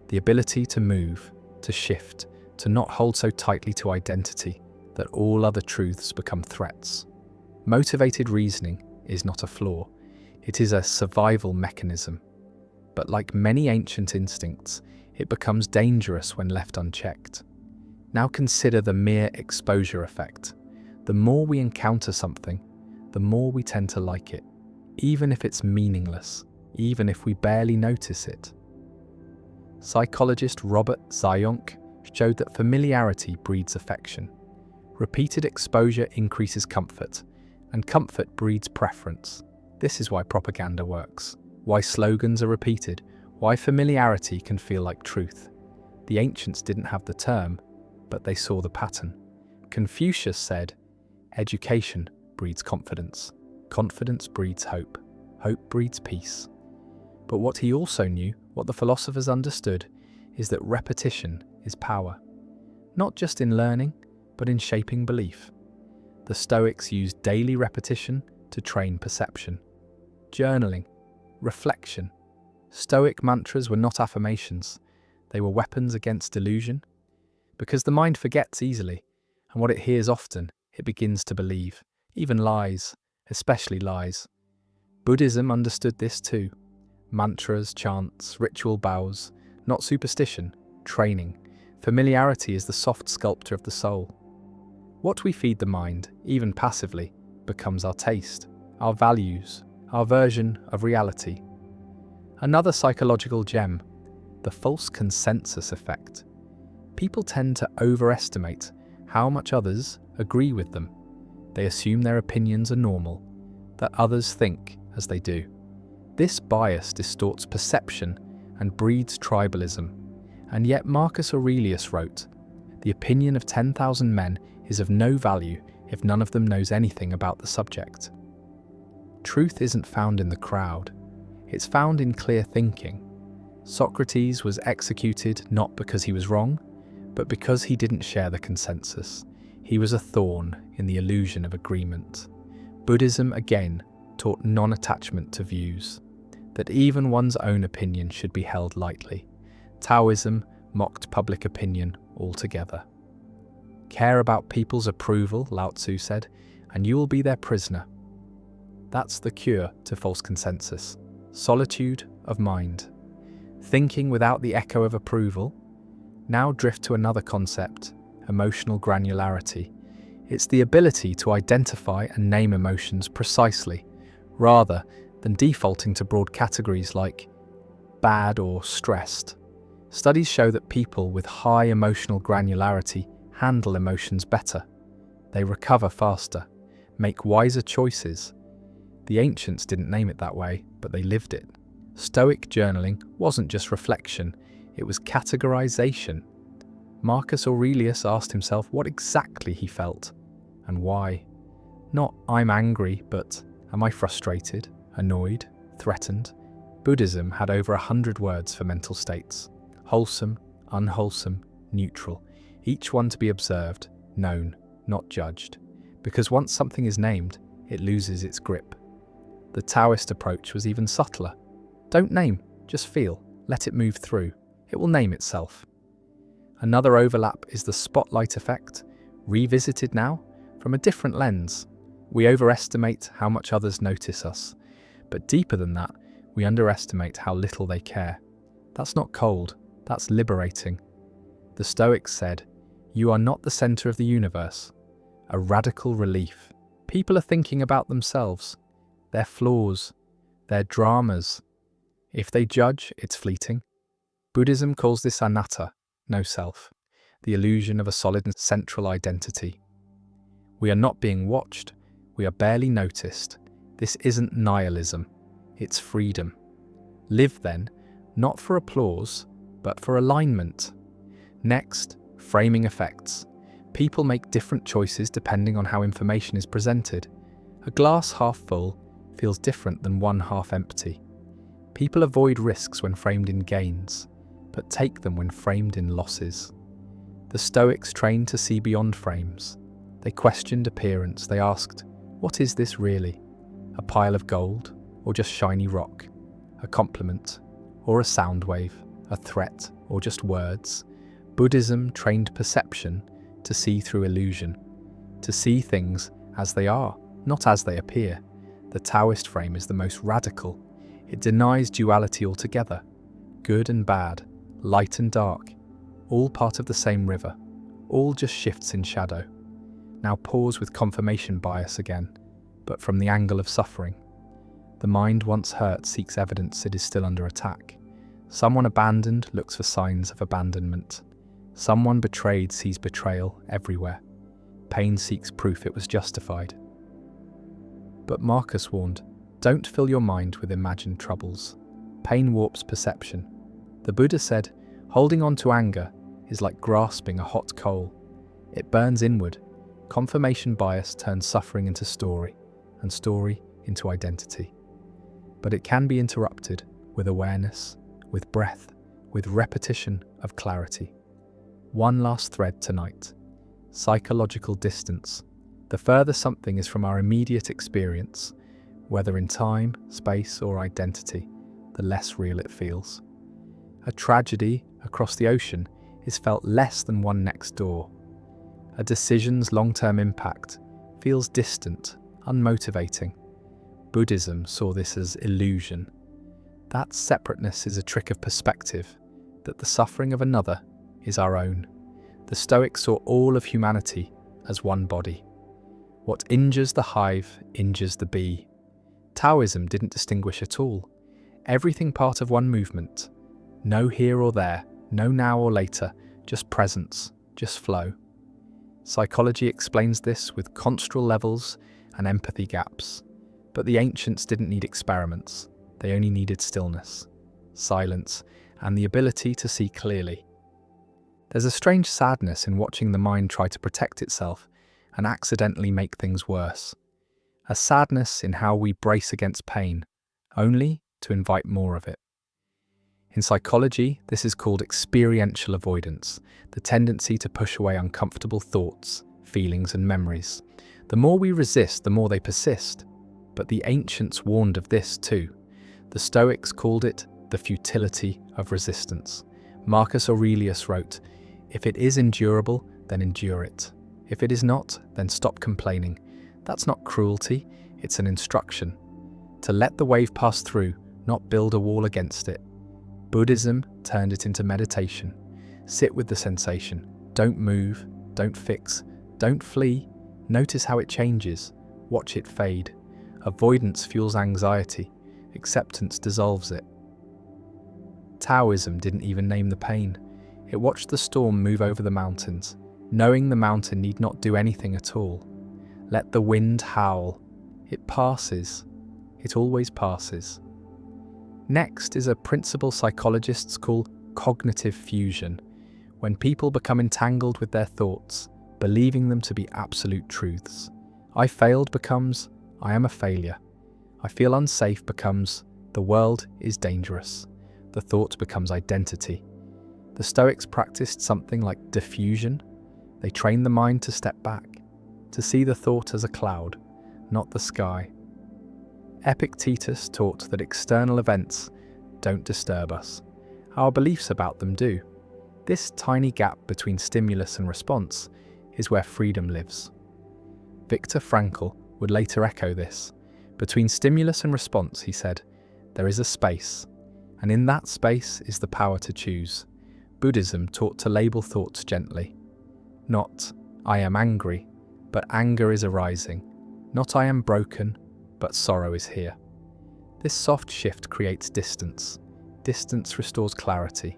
The ability to move, to shift, to not hold so tightly to identity that all other truths become threats. Motivated reasoning is not a flaw, it is a survival mechanism. But like many ancient instincts, it becomes dangerous when left unchecked. Now consider the mere exposure effect. The more we encounter something, the more we tend to like it, even if it's meaningless, even if we barely notice it. Psychologist Robert Zionk showed that familiarity breeds affection. Repeated exposure increases comfort, and comfort breeds preference. This is why propaganda works, why slogans are repeated, why familiarity can feel like truth. The ancients didn't have the term, but they saw the pattern. Confucius said, education breeds confidence, confidence breeds hope, hope breeds peace. But what he also knew, what the philosophers understood, is that repetition is power. Not just in learning, but in shaping belief. The Stoics used daily repetition to train perception. Journaling, reflection. Stoic mantras were not affirmations, they were weapons against delusion. Because the mind forgets easily, and what it hears often, it begins to believe, even lies, especially lies. Buddhism understood this too. Mantras, chants, ritual vows, not superstition, training. Familiarity is the soft sculptor of the soul. What we feed the mind, even passively, becomes our taste, our values, our version of reality. Another psychological gem, the false consensus effect. People tend to overestimate how much others agree with them. They assume their opinions are normal, that others think as they do. This bias distorts perception and breeds tribalism. And yet Marcus Aurelius wrote, "The opinion of 10,000 men is of no value if none of them knows anything about the subject." Truth isn't found in the crowd, it's found in clear thinking. Socrates was executed not because he was wrong, but because he didn't share the consensus. He was a thorn in the illusion of agreement. Buddhism, again, taught non-attachment to views, that even one's own opinion should be held lightly. Taoism mocked public opinion altogether. Care about people's approval, Lao Tzu said, and you will be their prisoner. That's the cure to false consensus. Solitude of mind. Thinking without the echo of approval. Now drift to another concept, emotional granularity. It's the ability to identify and name emotions precisely, rather than defaulting to broad categories like bad or stressed. Studies show that people with high emotional granularity handle emotions better. They recover faster, make wiser choices. The ancients didn't name it that way, but they lived it. Stoic journaling wasn't just reflection, it was categorization. Marcus Aurelius asked himself what exactly he felt and why. Not I'm angry, but am I frustrated, annoyed, threatened? Buddhism had over 100 words for mental states. Wholesome, unwholesome, neutral. Each one to be observed, known, not judged. Because once something is named, it loses its grip. The Taoist approach was even subtler. Don't name, just feel. Let it move through. It will name itself. Another overlap is the spotlight effect, revisited now from a different lens. We overestimate how much others notice us, but deeper than that, we underestimate how little they care. That's not cold, that's liberating. The Stoics said, "You are not the center of the universe." A radical relief. People are thinking about themselves, their flaws, their dramas. If they judge, it's fleeting. Buddhism calls this anatta, no self, the illusion of a solid and central identity. We are not being watched, we are barely noticed. This isn't nihilism, it's freedom. Live then, not for applause, but for alignment. Next, framing effects. People make different choices depending on how information is presented. A glass half full feels different than one half empty. People avoid risks when framed in gains, but take them when framed in losses. The Stoics trained to see beyond frames. They questioned appearance. They asked, what is this really? A pile of gold, or just shiny rock? A compliment, or a sound wave? A threat, or just words? Buddhism trained perception to see through illusion, to see things as they are, not as they appear. The Taoist frame is the most radical. It denies duality altogether. Good and bad, light and dark, all part of the same river, all just shifts in shadow. Now pause with confirmation bias again, but from the angle of suffering. The mind once hurt seeks evidence it is still under attack. Someone abandoned looks for signs of abandonment. Someone betrayed sees betrayal everywhere. Pain seeks proof it was justified. But Marcus warned, don't fill your mind with imagined troubles. Pain warps perception. The Buddha said, holding on to anger is like grasping a hot coal. It burns inward. Confirmation bias turns suffering into story, and story into identity. But it can be interrupted with awareness, with breath, with repetition of clarity. One last thread tonight. Psychological distance. The further something is from our immediate experience, whether in time, space, or identity, the less real it feels. A tragedy across the ocean is felt less than one next door. A decision's long-term impact feels distant, unmotivating. Buddhism saw this as illusion. That separateness is a trick of perspective, that the suffering of another is our own. The Stoics saw all of humanity as one body. What injures the hive injures the bee. Taoism didn't distinguish at all. Everything part of one movement. No here or there, no now or later, just presence, just flow. Psychology explains this with construal levels and empathy gaps. But the ancients didn't need experiments. They only needed stillness, silence, and the ability to see clearly. There's a strange sadness in watching the mind try to protect itself and accidentally make things worse. A sadness in how we brace against pain, only to invite more of it. In psychology, this is called experiential avoidance, the tendency to push away uncomfortable thoughts, feelings, and memories. The more we resist, the more they persist. But the ancients warned of this too. The Stoics called it the futility of resistance. Marcus Aurelius wrote, "If it is endurable, then endure it. If it is not, then stop complaining." That's not cruelty, it's an instruction. To let the wave pass through, not build a wall against it. Buddhism turned it into meditation. Sit with the sensation. Don't move, don't fix, don't flee. Notice how it changes. Watch it fade. Avoidance fuels anxiety. Acceptance dissolves it. Taoism didn't even name the pain. It watched the storm move over the mountains, knowing the mountain need not do anything at all. Let the wind howl. It passes. It always passes. Next is a principle psychologists call cognitive fusion, when people become entangled with their thoughts, believing them to be absolute truths. I failed becomes, I am a failure. I feel unsafe becomes, the world is dangerous. The thought becomes identity. The Stoics practiced something like diffusion. They trained the mind to step back, to see the thought as a cloud, not the sky. Epictetus taught that external events don't disturb us. Our beliefs about them do. This tiny gap between stimulus and response is where freedom lives. Viktor Frankl would later echo this. Between stimulus and response, he said, there is a space, and in that space is the power to choose. Buddhism taught to label thoughts gently. Not, I am angry, but anger is arising. Not, I am broken, but sorrow is here. This soft shift creates distance. Distance restores clarity.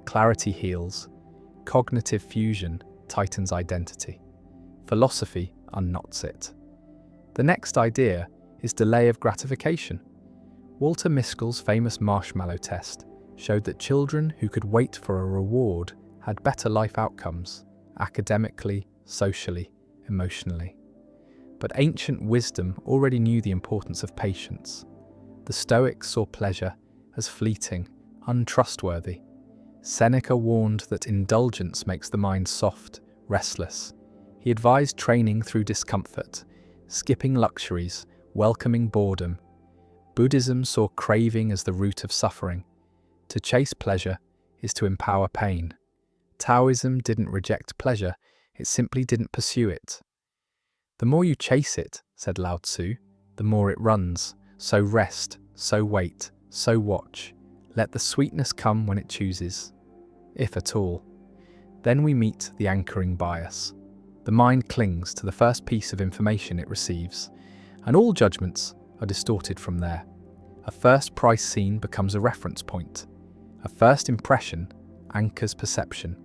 Clarity heals. Cognitive fusion tightens identity. Philosophy unknots it. The next idea is delay of gratification. Walter Mischel's famous marshmallow test showed that children who could wait for a reward had better life outcomes, academically, socially, emotionally. But ancient wisdom already knew the importance of patience. The Stoics saw pleasure as fleeting, untrustworthy. Seneca warned that indulgence makes the mind soft, restless. He advised training through discomfort, skipping luxuries, welcoming boredom. Buddhism saw craving as the root of suffering. To chase pleasure is to empower pain. Taoism didn't reject pleasure, it simply didn't pursue it. The more you chase it, said Lao Tzu, the more it runs. So rest, so wait, so watch. Let the sweetness come when it chooses, if at all. Then we meet the anchoring bias. The mind clings to the first piece of information it receives, and all judgments are distorted from there. A first price seen becomes a reference point. A first impression anchors perception.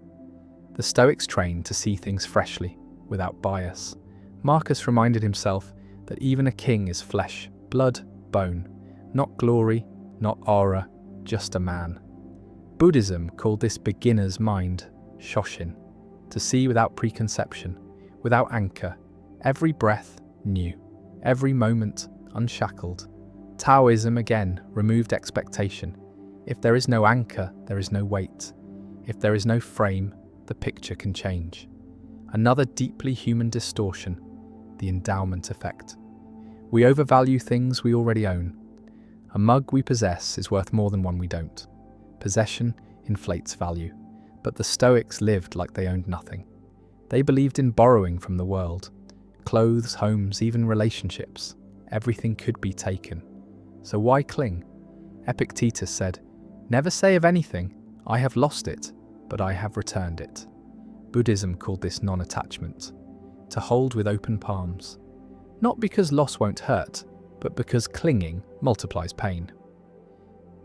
The Stoics trained to see things freshly, without bias. Marcus reminded himself that even a king is flesh, blood, bone, not glory, not aura, just a man. Buddhism called this beginner's mind, Shoshin, to see without preconception, without anchor, every breath new, every moment unshackled. Taoism again removed expectation. If there is no anchor, there is no weight. If there is no frame, the picture can change. Another deeply human distortion, the endowment effect. We overvalue things we already own. A mug we possess is worth more than one we don't. Possession inflates value, but the Stoics lived like they owned nothing. They believed in borrowing from the world. Clothes, homes, even relationships. Everything could be taken. So why cling? Epictetus said, "Never say of anything, I have lost it, but I have returned it." Buddhism called this non-attachment, to hold with open palms. Not because loss won't hurt, but because clinging multiplies pain.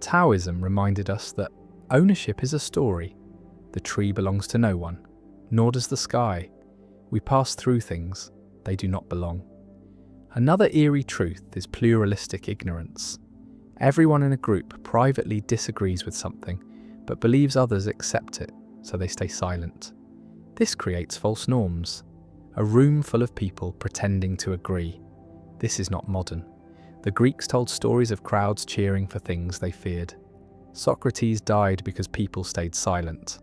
Taoism reminded us that ownership is a story. The tree belongs to no one, nor does the sky. We pass through things, they do not belong. Another eerie truth is pluralistic ignorance. Everyone in a group privately disagrees with something, but believes others accept it, so they stay silent. This creates false norms. A room full of people pretending to agree. This is not modern. The Greeks told stories of crowds cheering for things they feared. Socrates died because people stayed silent.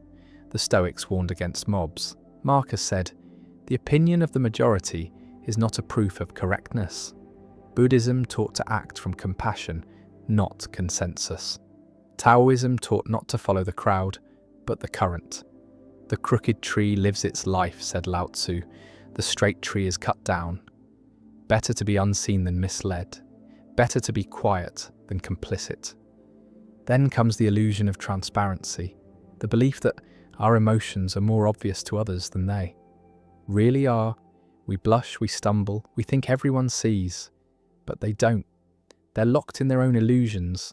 The Stoics warned against mobs. Marcus said, "The opinion of the majority is not a proof of correctness." Buddhism taught to act from compassion, not consensus. Taoism taught not to follow the crowd, but the current. The crooked tree lives its life, said Lao Tzu. The straight tree is cut down. Better to be unseen than misled. Better to be quiet than complicit. Then comes the illusion of transparency, the belief that our emotions are more obvious to others than they really are. We blush, we stumble, we think everyone sees, but they don't. They're locked in their own illusions.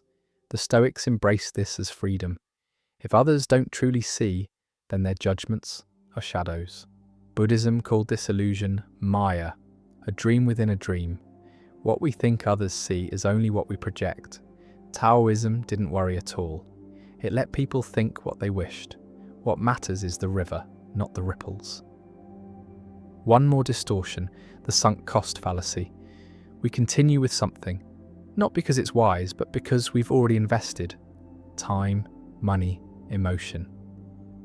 The Stoics embrace this as freedom. If others don't truly see, then their judgments are shadows. Buddhism called this illusion Maya, a dream within a dream. What we think others see is only what we project. Taoism didn't worry at all. It let people think what they wished. What matters is the river, not the ripples. One more distortion, the sunk cost fallacy. We continue with something, not because it's wise, but because we've already invested time, money, emotion.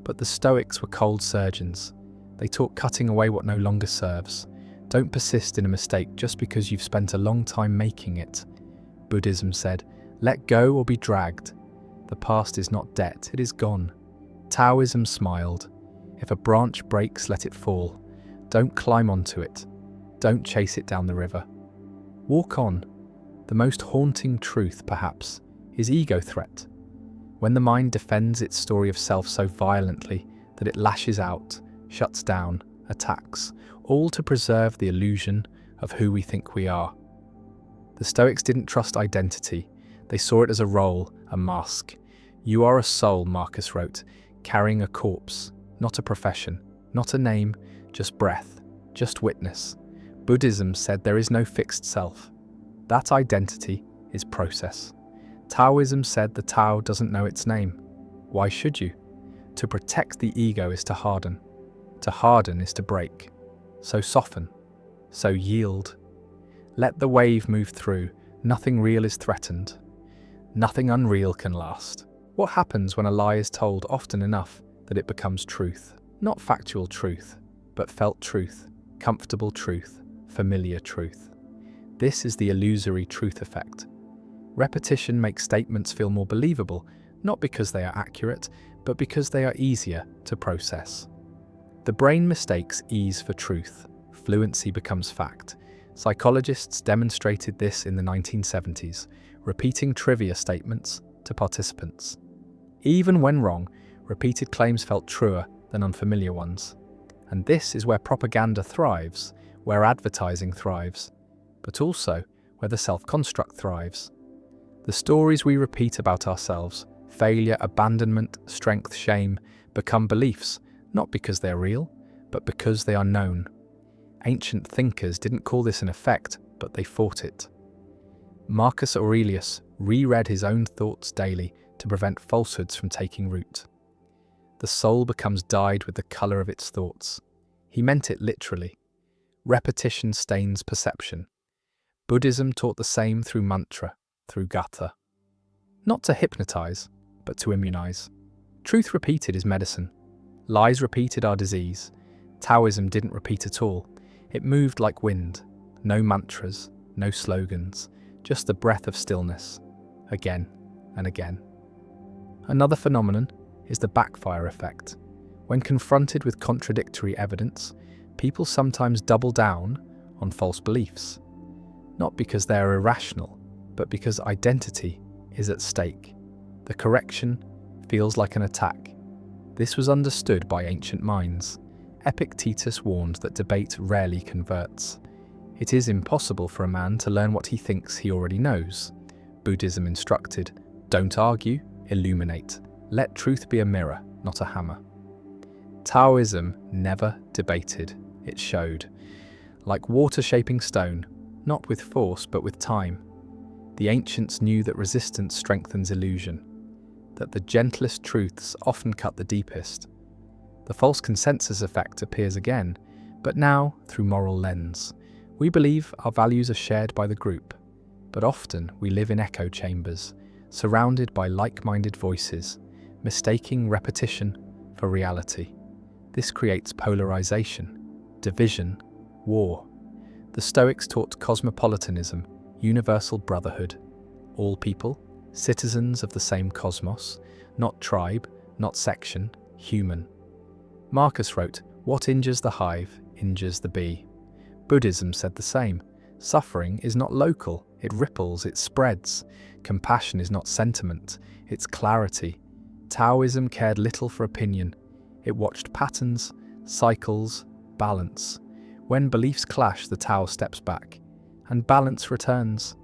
But the Stoics were cold surgeons. They taught cutting away what no longer serves. Don't persist in a mistake just because you've spent a long time making it. Buddhism said, let go or be dragged. The past is not debt, it is gone. Taoism smiled. If a branch breaks, let it fall. Don't climb onto it. Don't chase it down the river. Walk on. The most haunting truth, perhaps, is ego threat. When the mind defends its story of self so violently that it lashes out, shuts down, attacks, all to preserve the illusion of who we think we are. The Stoics didn't trust identity. They saw it as a role, a mask. You are a soul, Marcus wrote, carrying a corpse, not a profession, not a name, just breath, just witness. Buddhism said there is no fixed self. That identity is process. Taoism said the Tao doesn't know its name. Why should you? To protect the ego is to harden. To harden is to break. So soften. So yield. Let the wave move through. Nothing real is threatened. Nothing unreal can last. What happens when a lie is told often enough that it becomes truth? Not factual truth, but felt truth, comfortable truth, familiar truth. This is the illusory truth effect. Repetition makes statements feel more believable, not because they are accurate, but because they are easier to process. The brain mistakes ease for truth. Fluency becomes fact. Psychologists demonstrated this in the 1970s, repeating trivia statements to participants. Even when wrong, repeated claims felt truer than unfamiliar ones. And this is where propaganda thrives, where advertising thrives, but also where the self-construct thrives. The stories we repeat about ourselves, failure, abandonment, strength, shame, become beliefs, not because they're real, but because they are known. Ancient thinkers didn't call this an effect, but they fought it. Marcus Aurelius reread his own thoughts daily to prevent falsehoods from taking root. The soul becomes dyed with the colour of its thoughts. He meant it literally. Repetition stains perception. Buddhism taught the same through mantra, through gatha. Not to hypnotize, but to immunize. Truth repeated is medicine. Lies repeated are disease. Taoism didn't repeat at all. It moved like wind. No mantras, no slogans, just the breath of stillness, again and again. Another phenomenon is the backfire effect. When confronted with contradictory evidence, people sometimes double down on false beliefs. Not because they are irrational, but because identity is at stake. The correction feels like an attack. This was understood by ancient minds. Epictetus warned that debate rarely converts. It is impossible for a man to learn what he thinks he already knows. Buddhism instructed, don't argue, illuminate. Let truth be a mirror, not a hammer. Taoism never debated, it showed. Like water shaping stone, not with force but with time. The ancients knew that resistance strengthens illusion, that the gentlest truths often cut the deepest. The false consensus effect appears again, but now through moral lens. We believe our values are shared by the group, but often we live in echo chambers, surrounded by like-minded voices, mistaking repetition for reality. This creates polarization, division, war. The Stoics taught cosmopolitanism, universal brotherhood. All people, citizens of the same cosmos, not tribe, not section, human. Marcus wrote, "What injures the hive injures the bee." Buddhism said the same. Suffering is not local, it ripples, it spreads. Compassion is not sentiment, it's clarity. Taoism cared little for opinion. It watched patterns, cycles, balance. When beliefs clash, the Tao steps back, and balance returns.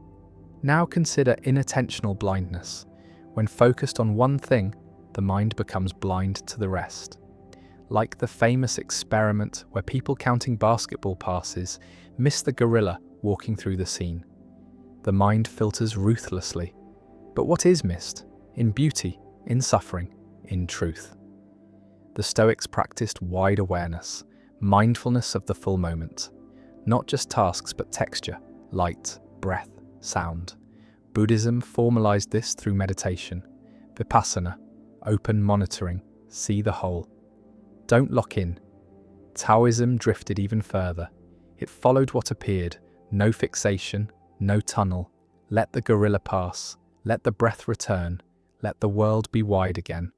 Now consider inattentional blindness. When focused on one thing, the mind becomes blind to the rest. Like the famous experiment where people counting basketball passes miss the gorilla walking through the scene. The mind filters ruthlessly. But what is missed? In beauty, in suffering, in truth. The Stoics practiced wide awareness, mindfulness of the full moment. Not just tasks but texture, light, breath, sound. Buddhism formalized this through meditation. Vipassana, open monitoring, see the whole. Don't lock in. Taoism drifted even further. It followed what appeared, no fixation, no tunnel. Let the gorilla pass, let the breath return, let the world be wide again.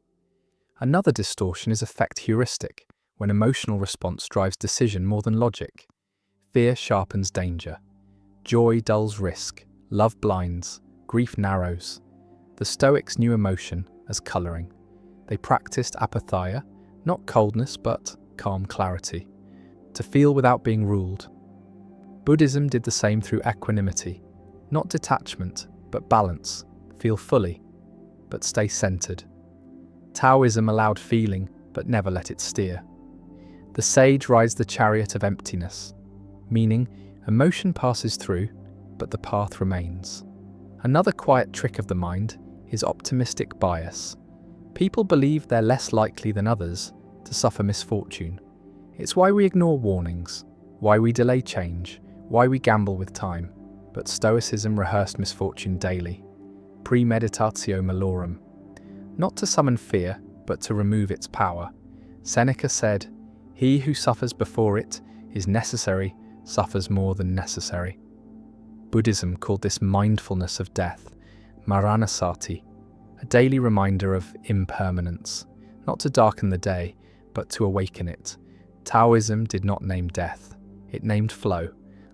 Another distortion is affect heuristic, when emotional response drives decision more than logic. Fear sharpens danger. Joy dulls risk, love blinds, grief narrows. The Stoics knew emotion as colouring. They practiced apatheia, not coldness but calm clarity, to feel without being ruled. Buddhism did the same through equanimity, not detachment but balance, feel fully, but stay centered. Taoism allowed feeling but never let it steer. The sage rides the chariot of emptiness, meaning emotion passes through, but the path remains. Another quiet trick of the mind is optimistic bias. People believe they're less likely than others to suffer misfortune. It's why we ignore warnings, why we delay change, why we gamble with time. But Stoicism rehearsed misfortune daily. Premeditatio malorum. Not to summon fear, but to remove its power. Seneca said, "He who suffers before it is necessary, suffers more than necessary." Buddhism called this mindfulness of death, maranasati, a daily reminder of impermanence, not to darken the day, but to awaken it. Taoism did not name death, it named flow.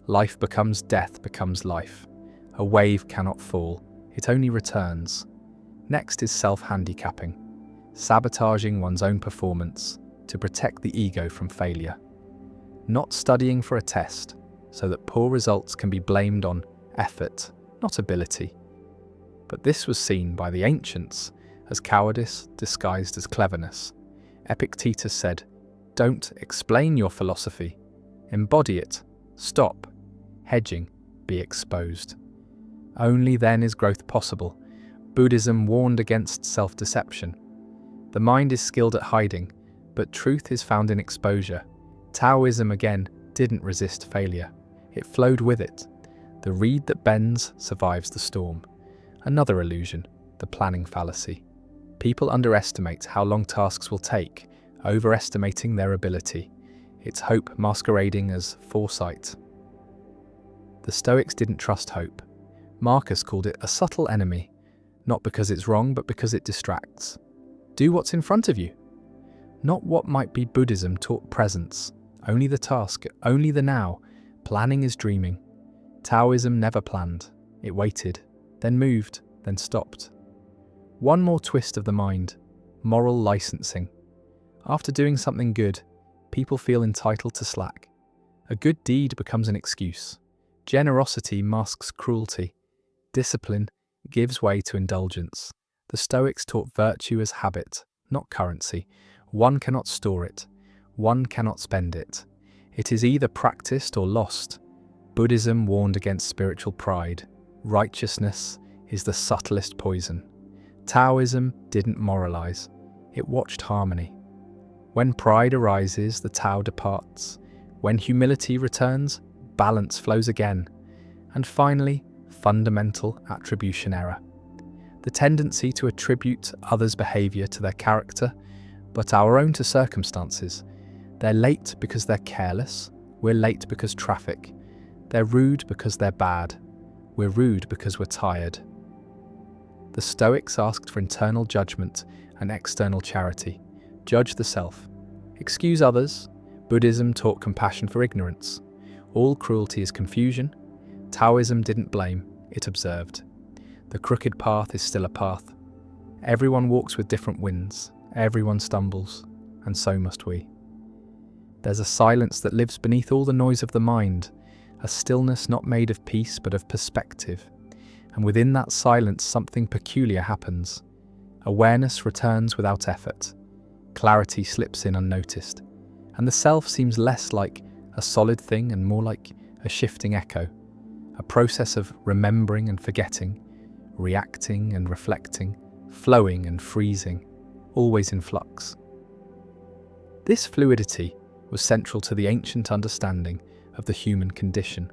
Life becomes death becomes life. A wave cannot fall, it only returns. Next is self-handicapping, sabotaging one's own performance to protect the ego from failure. Not studying for a test, so that poor results can be blamed on effort, not ability. But this was seen by the ancients as cowardice disguised as cleverness. Epictetus said, "Don't explain your philosophy, embody it, stop, hedging, be exposed." Only then is growth possible. Buddhism warned against self-deception. The mind is skilled at hiding, but truth is found in exposure. Taoism again didn't resist failure. It flowed with it. The reed that bends survives the storm. Another illusion, the planning fallacy. People underestimate how long tasks will take, overestimating their ability. It's hope masquerading as foresight. The Stoics didn't trust hope. Marcus called it a subtle enemy, not because it's wrong, but because it distracts. Do what's in front of you. Not what might be. Buddhism taught presence, only the task, only the now. Planning is dreaming. Taoism never planned. It waited, then moved, then stopped. One more twist of the mind, moral licensing. After doing something good, people feel entitled to slack. A good deed becomes an excuse. Generosity masks cruelty. Discipline gives way to indulgence. The Stoics taught virtue as habit, not currency. One cannot store it. One cannot spend it. It is either practiced or lost. Buddhism warned against spiritual pride. Righteousness is the subtlest poison. Taoism didn't moralize. It watched harmony. When pride arises, the Tao departs. When humility returns, balance flows again. And finally, fundamental attribution error. The tendency to attribute others' behavior to their character, but our own to circumstances. They're late because they're careless. We're late because traffic. They're rude because they're bad. We're rude because we're tired. The Stoics asked for internal judgment and external charity. Judge the self. Excuse others. Buddhism taught compassion for ignorance. All cruelty is confusion. Taoism didn't blame, it observed. The crooked path is still a path. Everyone walks with different winds. Everyone stumbles, and so must we. There's a silence that lives beneath all the noise of the mind, a stillness not made of peace but of perspective. And within that silence something peculiar happens. Awareness returns without effort. Clarity slips in unnoticed. And the self seems less like a solid thing and more like a shifting echo. A process of remembering and forgetting, reacting and reflecting, flowing and freezing, always in flux. This fluidity was central to the ancient understanding of the human condition,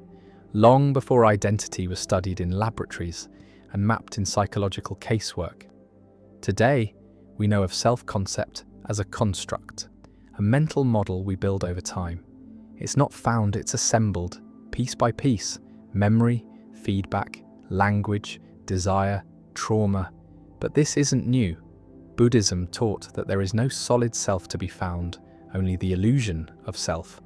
long before identity was studied in laboratories and mapped in psychological casework. Today, we know of self-concept as a construct, a mental model we build over time. It's not found, it's assembled, piece by piece, memory, feedback, language, desire, trauma. But this isn't new. Buddhism taught that there is no solid self to be found, only the illusion of self.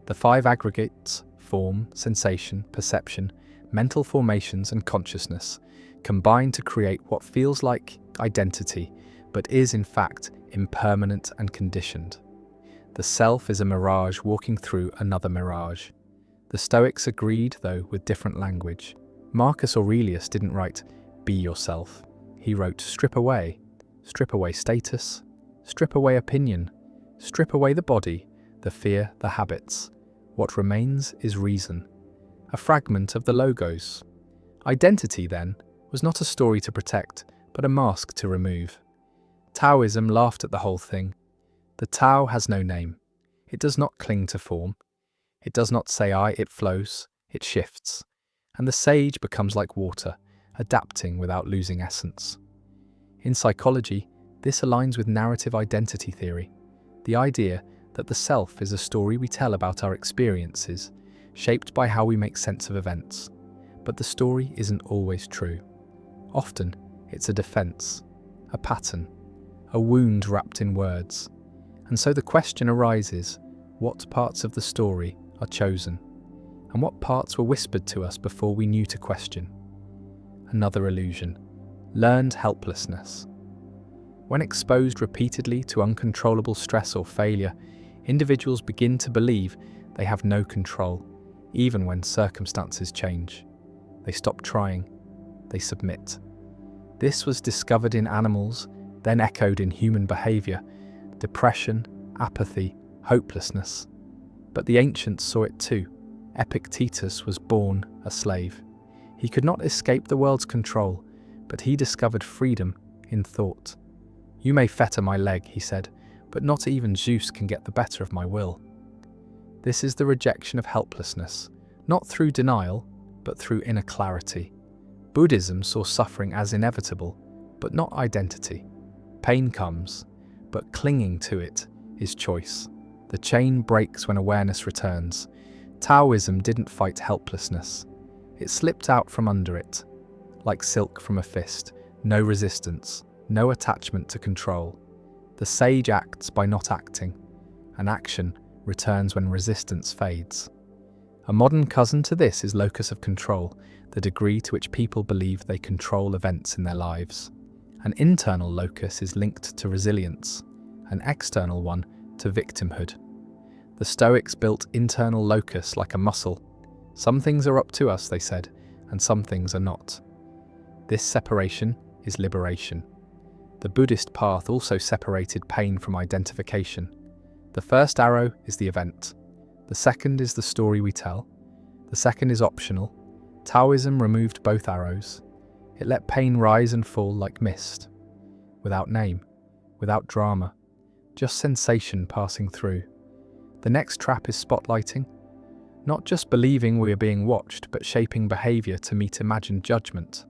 The 5 aggregates, form, sensation, perception, mental formations and consciousness, combine to create what feels like identity, but is in fact impermanent and conditioned. The self is a mirage walking through another mirage. The Stoics agreed, though, with different language. Marcus Aurelius didn't write, "Be yourself." He wrote, strip away status, strip away opinion, strip away the body, the fear, the habits. What remains is reason, a fragment of the logos. Identity, then, was not a story to protect, but a mask to remove. Taoism laughed at the whole thing. The Tao has no name. It does not cling to form. It does not say I, it flows, it shifts. And the sage becomes like water, adapting without losing essence. In psychology, this aligns with narrative identity theory, the idea that the self is a story we tell about our experiences, shaped by how we make sense of events. But the story isn't always true. Often, it's a defense, a pattern, a wound wrapped in words. And so the question arises, what parts of the story are chosen? And what parts were whispered to us before we knew to question? Another illusion, learned helplessness. When exposed repeatedly to uncontrollable stress or failure, individuals begin to believe they have no control, even when circumstances change. They stop trying. They submit. This was discovered in animals, then echoed in human behavior: depression, apathy, hopelessness. But the ancients saw it too. Epictetus was born a slave. He could not escape the world's control, but he discovered freedom in thought. "You may fetter my leg," he said, "but not even Zeus can get the better of my will." This is the rejection of helplessness, not through denial, but through inner clarity. Buddhism saw suffering as inevitable, but not identity. Pain comes, but clinging to it is choice. The chain breaks when awareness returns. Taoism didn't fight helplessness. It slipped out from under it, like silk from a fist, no resistance, no attachment to control. The sage acts by not acting, and action returns when resistance fades. A modern cousin to this is locus of control, the degree to which people believe they control events in their lives. An internal locus is linked to resilience, an external one to victimhood. The Stoics built internal locus like a muscle. Some things are up to us, they said, and some things are not. This separation is liberation. The Buddhist path also separated pain from identification. The first arrow is the event. The second is the story we tell. The second is optional. Taoism removed both arrows. It let pain rise and fall like mist, without name, without drama, just sensation passing through. The next trap is spotlighting, not just believing we are being watched, but shaping behavior to meet imagined judgment.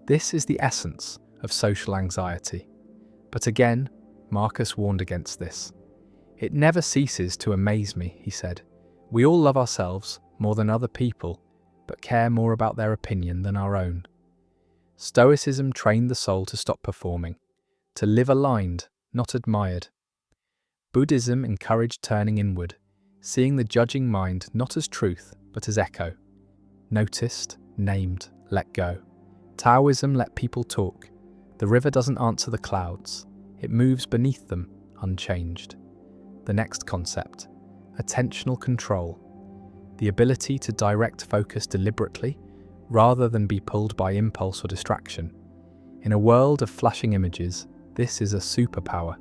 This is the essence of social anxiety. But again, Marcus warned against this. "It never ceases to amaze me," he said. "We all love ourselves more than other people, but care more about their opinion than our own. Stoicism trained the soul to stop performing, to live aligned, not admired. Buddhism encouraged turning inward, seeing the judging mind not as truth, but as echo. Noticed, named, let go. Taoism let people talk. The river doesn't answer the clouds. It moves beneath them, unchanged. The next concept, attentional control. The ability to direct focus deliberately, rather than be pulled by impulse or distraction. In a world of flashing images, this is a superpower.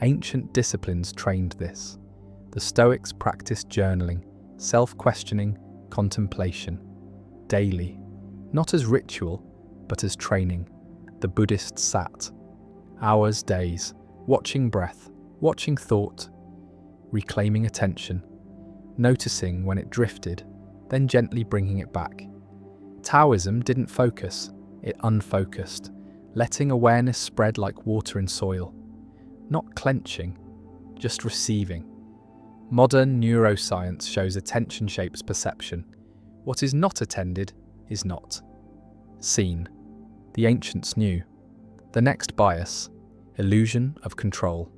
Ancient disciplines trained this. The Stoics practiced journaling, self-questioning, contemplation, daily, not as ritual, but as training. The Buddhists sat, hours, days, watching breath, watching thought, reclaiming attention, noticing when it drifted, then gently bringing it back. Taoism didn't focus, it unfocused, letting awareness spread like water in soil. Not clenching, just receiving. Modern neuroscience shows attention shapes perception. What is not attended is not seen. The ancients knew. The next bias, illusion of control.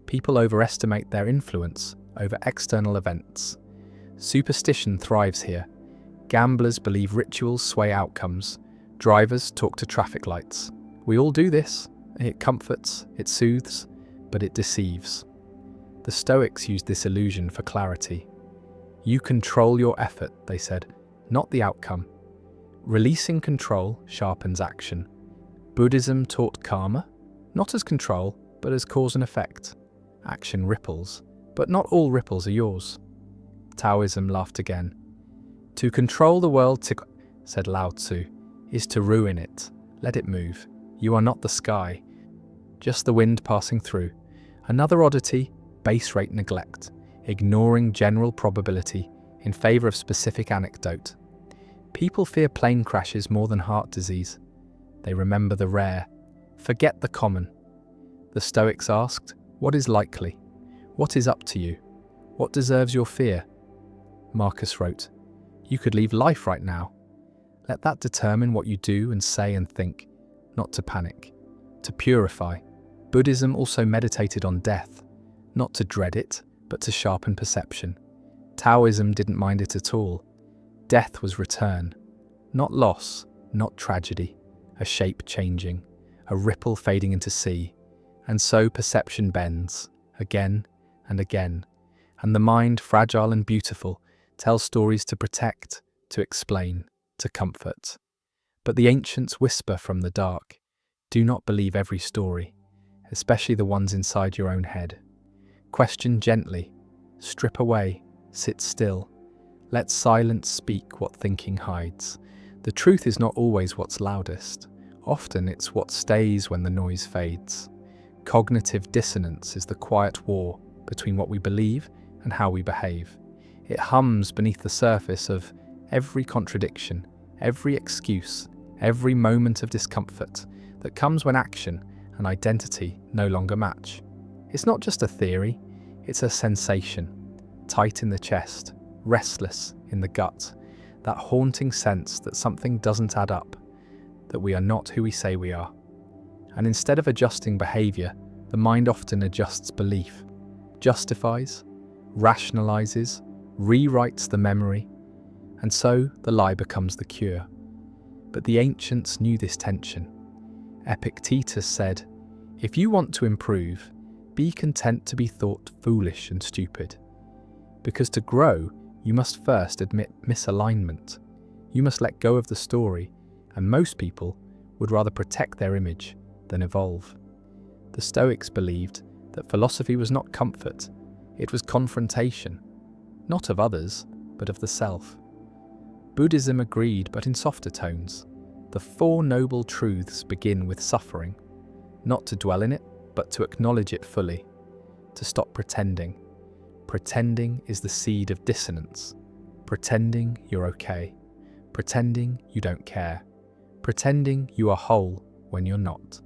People overestimate their influence over external events. Superstition thrives here. Gamblers believe rituals sway outcomes. Drivers talk to traffic lights. We all do this. It comforts, it soothes, but it deceives. The Stoics used this illusion for clarity. You control your effort, they said, not the outcome. Releasing control sharpens action. Buddhism taught karma, not as control, but as cause and effect. Action ripples, but not all ripples are yours. Taoism laughed again. To control the world, said Lao Tzu, is to ruin it. Let it move. You are not the sky, just the wind passing through. Another oddity, base rate neglect, ignoring general probability in favor of specific anecdote. People fear plane crashes more than heart disease. They remember the rare, forget the common. The Stoics asked, what is likely? What is up to you? What deserves your fear? Marcus wrote, you could leave life right now. Let that determine what you do and say and think, not to panic, to purify. Buddhism also meditated on death, not to dread it, but to sharpen perception. Taoism didn't mind it at all. Death was return, not loss, not tragedy, a shape changing, a ripple fading into sea. And so perception bends, again and again, and the mind, fragile and beautiful, tells stories to protect, to explain, to comfort. But the ancients whisper from the dark, do not believe every story, especially the ones inside your own head. Question gently, strip away, sit still. Let silence speak what thinking hides. The truth is not always what's loudest. Often it's what stays when the noise fades. Cognitive dissonance is the quiet war between what we believe and how we behave. It hums beneath the surface of every contradiction, every excuse, every moment of discomfort that comes when action and identity no longer match. It's not just a theory, it's a sensation, tight in the chest, restless in the gut, that haunting sense that something doesn't add up, that we are not who we say we are. And instead of adjusting behavior, the mind often adjusts belief, justifies, rationalizes, rewrites the memory, and so the lie becomes the cure. But the ancients knew this tension. Epictetus said, if you want to improve, be content to be thought foolish and stupid. Because to grow, you must first admit misalignment. You must let go of the story, and most people would rather protect their image than evolve. The Stoics believed that philosophy was not comfort, it was confrontation, not of others, but of the self. Buddhism agreed, but in softer tones. The Four Noble Truths begin with suffering, not to dwell in it, but to acknowledge it fully, to stop pretending. Pretending is the seed of dissonance. Pretending you're okay. Pretending you don't care. Pretending you are whole when you're not.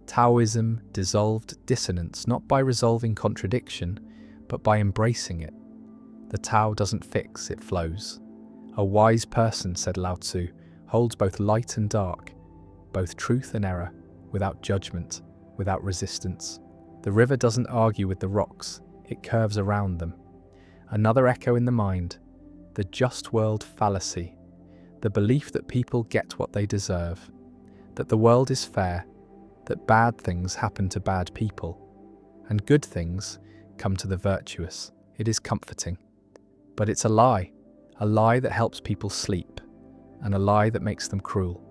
Taoism dissolved dissonance not by resolving contradiction, but by embracing it. The Tao doesn't fix, it flows. A wise person, said Lao Tzu, holds both light and dark, both truth and error, without judgment, without resistance. The river doesn't argue with the rocks, it curves around them. Another echo in the mind, the just world fallacy, the belief that people get what they deserve, that the world is fair, that bad things happen to bad people, and good things come to the virtuous. It is comforting. But it's a lie that helps people sleep, and a lie that makes them cruel.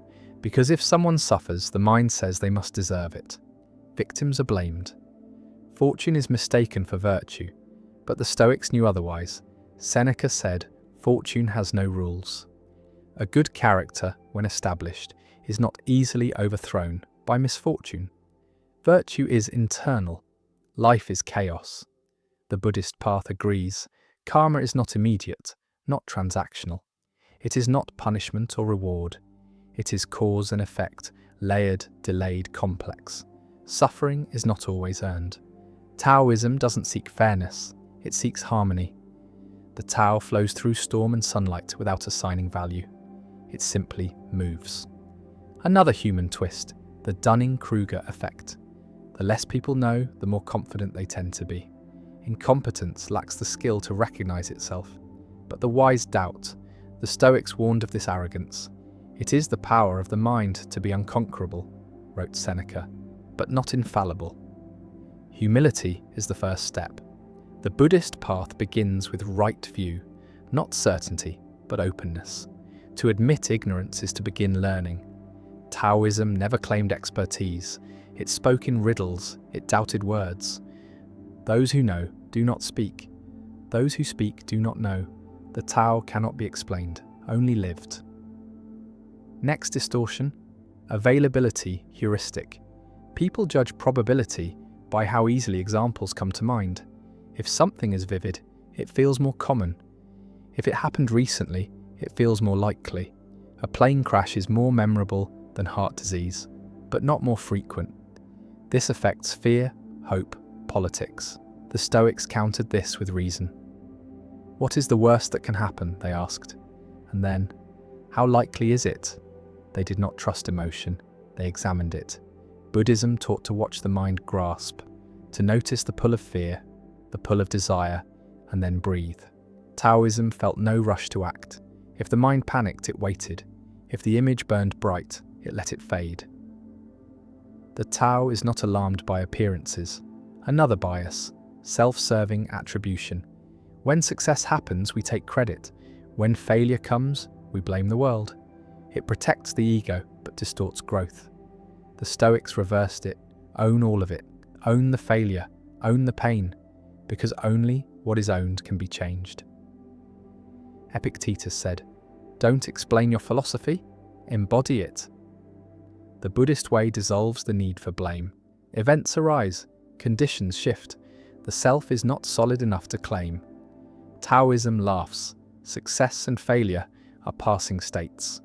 Because if someone suffers, the mind says they must deserve it. Victims are blamed. Fortune is mistaken for virtue, but the Stoics knew otherwise. Seneca said, "Fortune has no rules." A good character, when established, is not easily overthrown by misfortune. Virtue is internal. Life is chaos. The Buddhist path agrees. Karma is not immediate, not transactional. It is not punishment or reward. It is cause and effect, layered, delayed, complex. Suffering is not always earned. Taoism doesn't seek fairness, it seeks harmony. The Tao flows through storm and sunlight without assigning value. It simply moves. Another human twist, the Dunning-Kruger effect. The less people know, the more confident they tend to be. Incompetence lacks the skill to recognize itself, but the wise doubt. The Stoics warned of this arrogance. It is the power of the mind to be unconquerable, wrote Seneca, but not infallible. Humility is the first step. The Buddhist path begins with right view, not certainty, but openness. To admit ignorance is to begin learning. Taoism never claimed expertise. It spoke in riddles, it doubted words. Those who know do not speak. Those who speak do not know. The Tao cannot be explained, only lived. Next distortion, availability heuristic. People judge probability by how easily examples come to mind. If something is vivid, it feels more common. If it happened recently, it feels more likely. A plane crash is more memorable than heart disease, but not more frequent. This affects fear, hope, politics. The Stoics countered this with reason. What is the worst that can happen, they asked. And then, how likely is it? They did not trust emotion, they examined it. Buddhism taught to watch the mind grasp, to notice the pull of fear, the pull of desire, and then breathe. Taoism felt no rush to act. If the mind panicked, it waited. If the image burned bright, it let it fade. The Tao is not alarmed by appearances. Another bias, self-serving attribution. When success happens, we take credit. When failure comes, we blame the world. It protects the ego, but distorts growth. The Stoics reversed it. Own all of it. Own the failure. Own the pain. Because only what is owned can be changed. Epictetus said, "Don't explain your philosophy, embody it." The Buddhist way dissolves the need for blame. Events arise, conditions shift. The self is not solid enough to claim. Taoism laughs. Success and failure are passing states.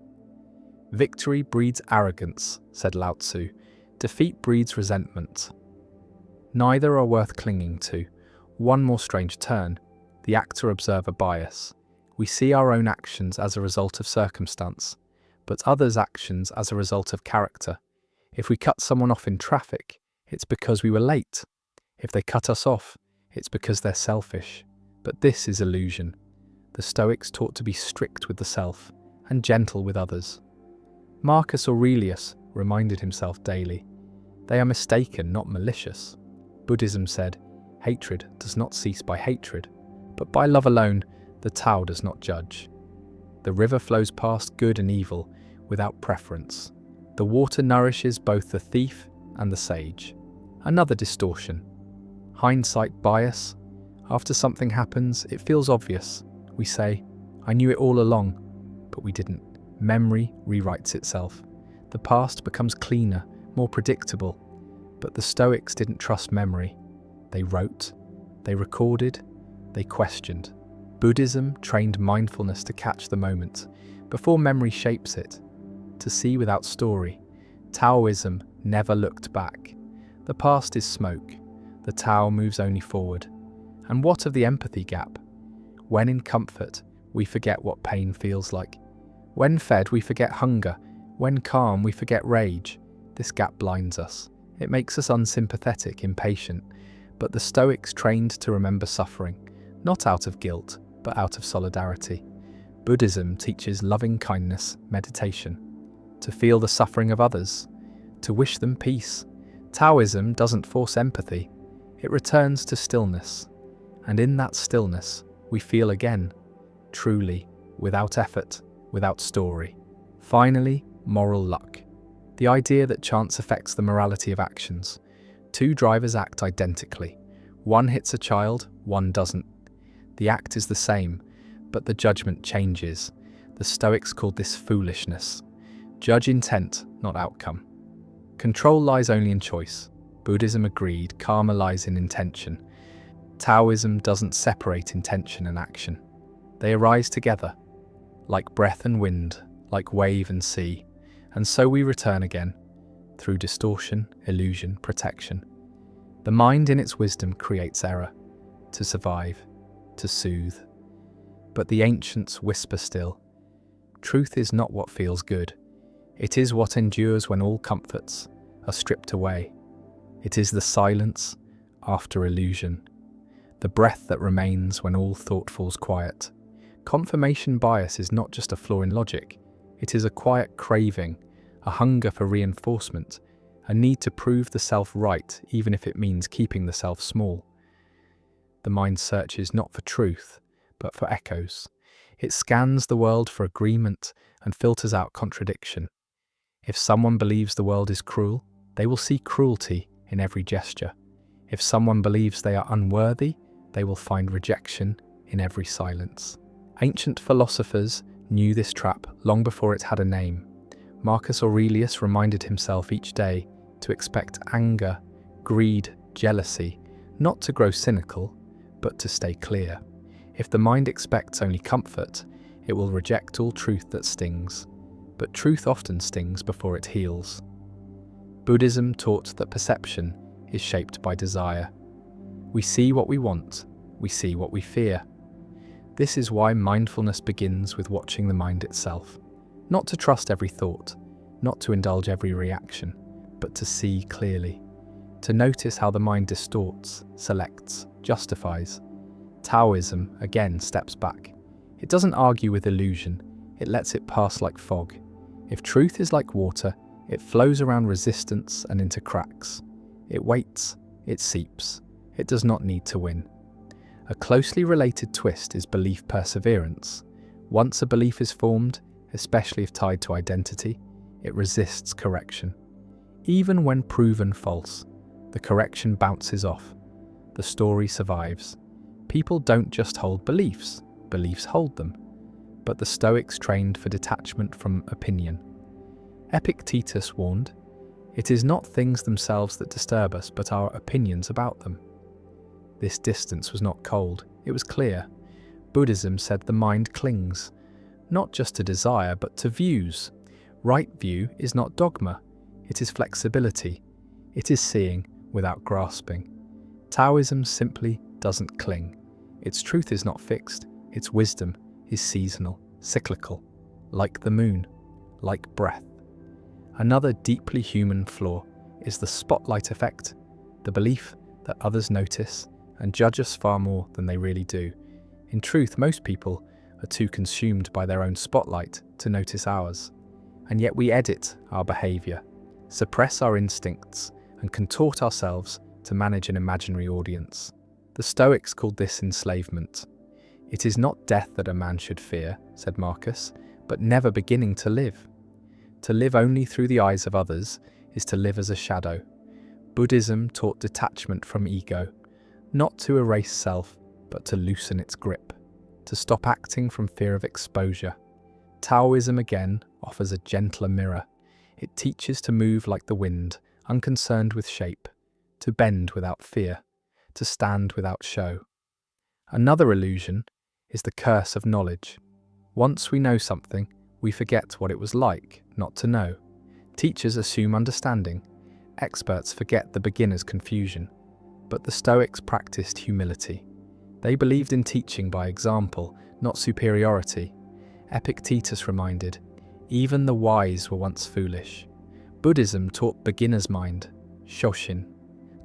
Victory breeds arrogance, said Lao Tzu. Defeat breeds resentment. Neither are worth clinging to. One more strange turn, the actor-observer bias. We see our own actions as a result of circumstance, but others' actions as a result of character. If we cut someone off in traffic, it's because we were late. If they cut us off, it's because they're selfish. But this is illusion. The Stoics taught to be strict with the self and gentle with others. Marcus Aurelius reminded himself daily, they are mistaken, not malicious. Buddhism said, hatred does not cease by hatred, but by love alone, the Tao does not judge. The river flows past good and evil without preference. The water nourishes both the thief and the sage. Another distortion. Hindsight bias. After something happens, it feels obvious. We say, I knew it all along, but we didn't. Memory rewrites itself. The past becomes cleaner, more predictable. But the Stoics didn't trust memory. They wrote, they recorded, they questioned. Buddhism trained mindfulness to catch the moment, before memory shapes it, to see without story. Taoism never looked back. The past is smoke. The Tao moves only forward. And what of the empathy gap? When in comfort, we forget what pain feels like. When fed, we forget hunger. When calm, we forget rage. This gap blinds us. It makes us unsympathetic, impatient. But the Stoics trained to remember suffering, not out of guilt, but out of solidarity. Buddhism teaches loving kindness, meditation, to feel the suffering of others, to wish them peace. Taoism doesn't force empathy, it returns to stillness. And in that stillness, we feel again, truly, without effort, without story. Finally, moral luck. The idea that chance affects the morality of actions. Two drivers act identically. One hits a child, one doesn't. The act is the same, but the judgment changes. The Stoics called this foolishness. Judge intent, not outcome. Control lies only in choice. Buddhism agreed, karma lies in intention. Taoism doesn't separate intention and action. They arise together, like breath and wind, like wave and sea. And so we return again, through distortion, illusion, protection. The mind in its wisdom creates error, to survive, to soothe. But the ancients whisper still. Truth is not what feels good. It is what endures when all comforts are stripped away. It is the silence after illusion, the breath that remains when all thought falls quiet. Confirmation bias is not just a flaw in logic. It is a quiet craving, a hunger for reinforcement, a need to prove the self right, even if it means keeping the self small. The mind searches not for truth, but for echoes. It scans the world for agreement and filters out contradiction. If someone believes the world is cruel, they will see cruelty in every gesture. If someone believes they are unworthy, they will find rejection in every silence. Ancient philosophers knew this trap long before it had a name. Marcus Aurelius reminded himself each day to expect anger, greed, jealousy, not to grow cynical, but to stay clear. If the mind expects only comfort, it will reject all truth that stings. But truth often stings before it heals. Buddhism taught that perception is shaped by desire. We see what we want, we see what we fear. This is why mindfulness begins with watching the mind itself. Not to trust every thought, not to indulge every reaction, but to see clearly. To notice how the mind distorts, selects, justifies. Taoism, again, steps back. It doesn't argue with illusion, it lets it pass like fog. If truth is like water, it flows around resistance and into cracks. It waits, it seeps, it does not need to win. A closely related twist is belief perseverance. Once a belief is formed, especially if tied to identity, it resists correction. Even when proven false, the correction bounces off. The story survives. People don't just hold beliefs, beliefs hold them. But the Stoics trained for detachment from opinion. Epictetus warned, "It is not things themselves that disturb us, but our opinions about them." This distance was not cold, it was clear. Buddhism said the mind clings, not just to desire, but to views. Right view is not dogma, it is flexibility. It is seeing without grasping. Taoism simply doesn't cling. Its truth is not fixed, its wisdom is seasonal, cyclical, like the moon, like breath. Another deeply human flaw is the spotlight effect, the belief that others notice and judge us far more than they really do. In truth, most people are too consumed by their own spotlight to notice ours. And yet we edit our behaviour, suppress our instincts, and contort ourselves to manage an imaginary audience. The Stoics called this enslavement. "It is not death that a man should fear," said Marcus, "but never beginning to live. To live only through the eyes of others is to live as a shadow." Buddhism taught detachment from ego, not to erase self, but to loosen its grip, to stop acting from fear of exposure. Taoism again offers a gentler mirror. It teaches to move like the wind, unconcerned with shape, to bend without fear, to stand without show. Another illusion is the curse of knowledge. Once we know something, we forget what it was like not to know. Teachers assume understanding. Experts forget the beginner's confusion. But the Stoics practiced humility. They believed in teaching by example, not superiority. Epictetus reminded, even the wise were once foolish. Buddhism taught beginner's mind, Shoshin,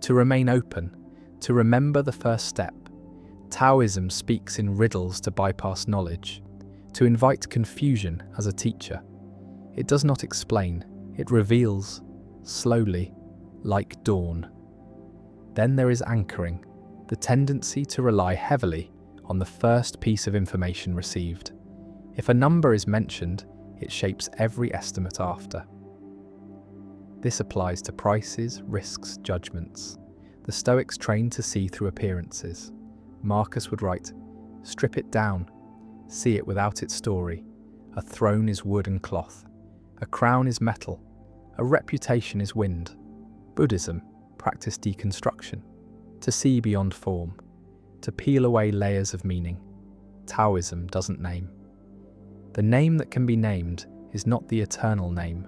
to remain open, to remember the first step. Taoism speaks in riddles to bypass knowledge, to invite confusion as a teacher. It does not explain, it reveals, slowly, like dawn. Then there is anchoring, the tendency to rely heavily on the first piece of information received. If a number is mentioned, it shapes every estimate after. This applies to prices, risks, judgments. The Stoics trained to see through appearances. Marcus would write, "Strip it down, see it without its story. A throne is wood and cloth. A crown is metal. A reputation is wind." Buddhism practiced deconstruction, to see beyond form, to peel away layers of meaning. Taoism doesn't name. The name that can be named is not the eternal name.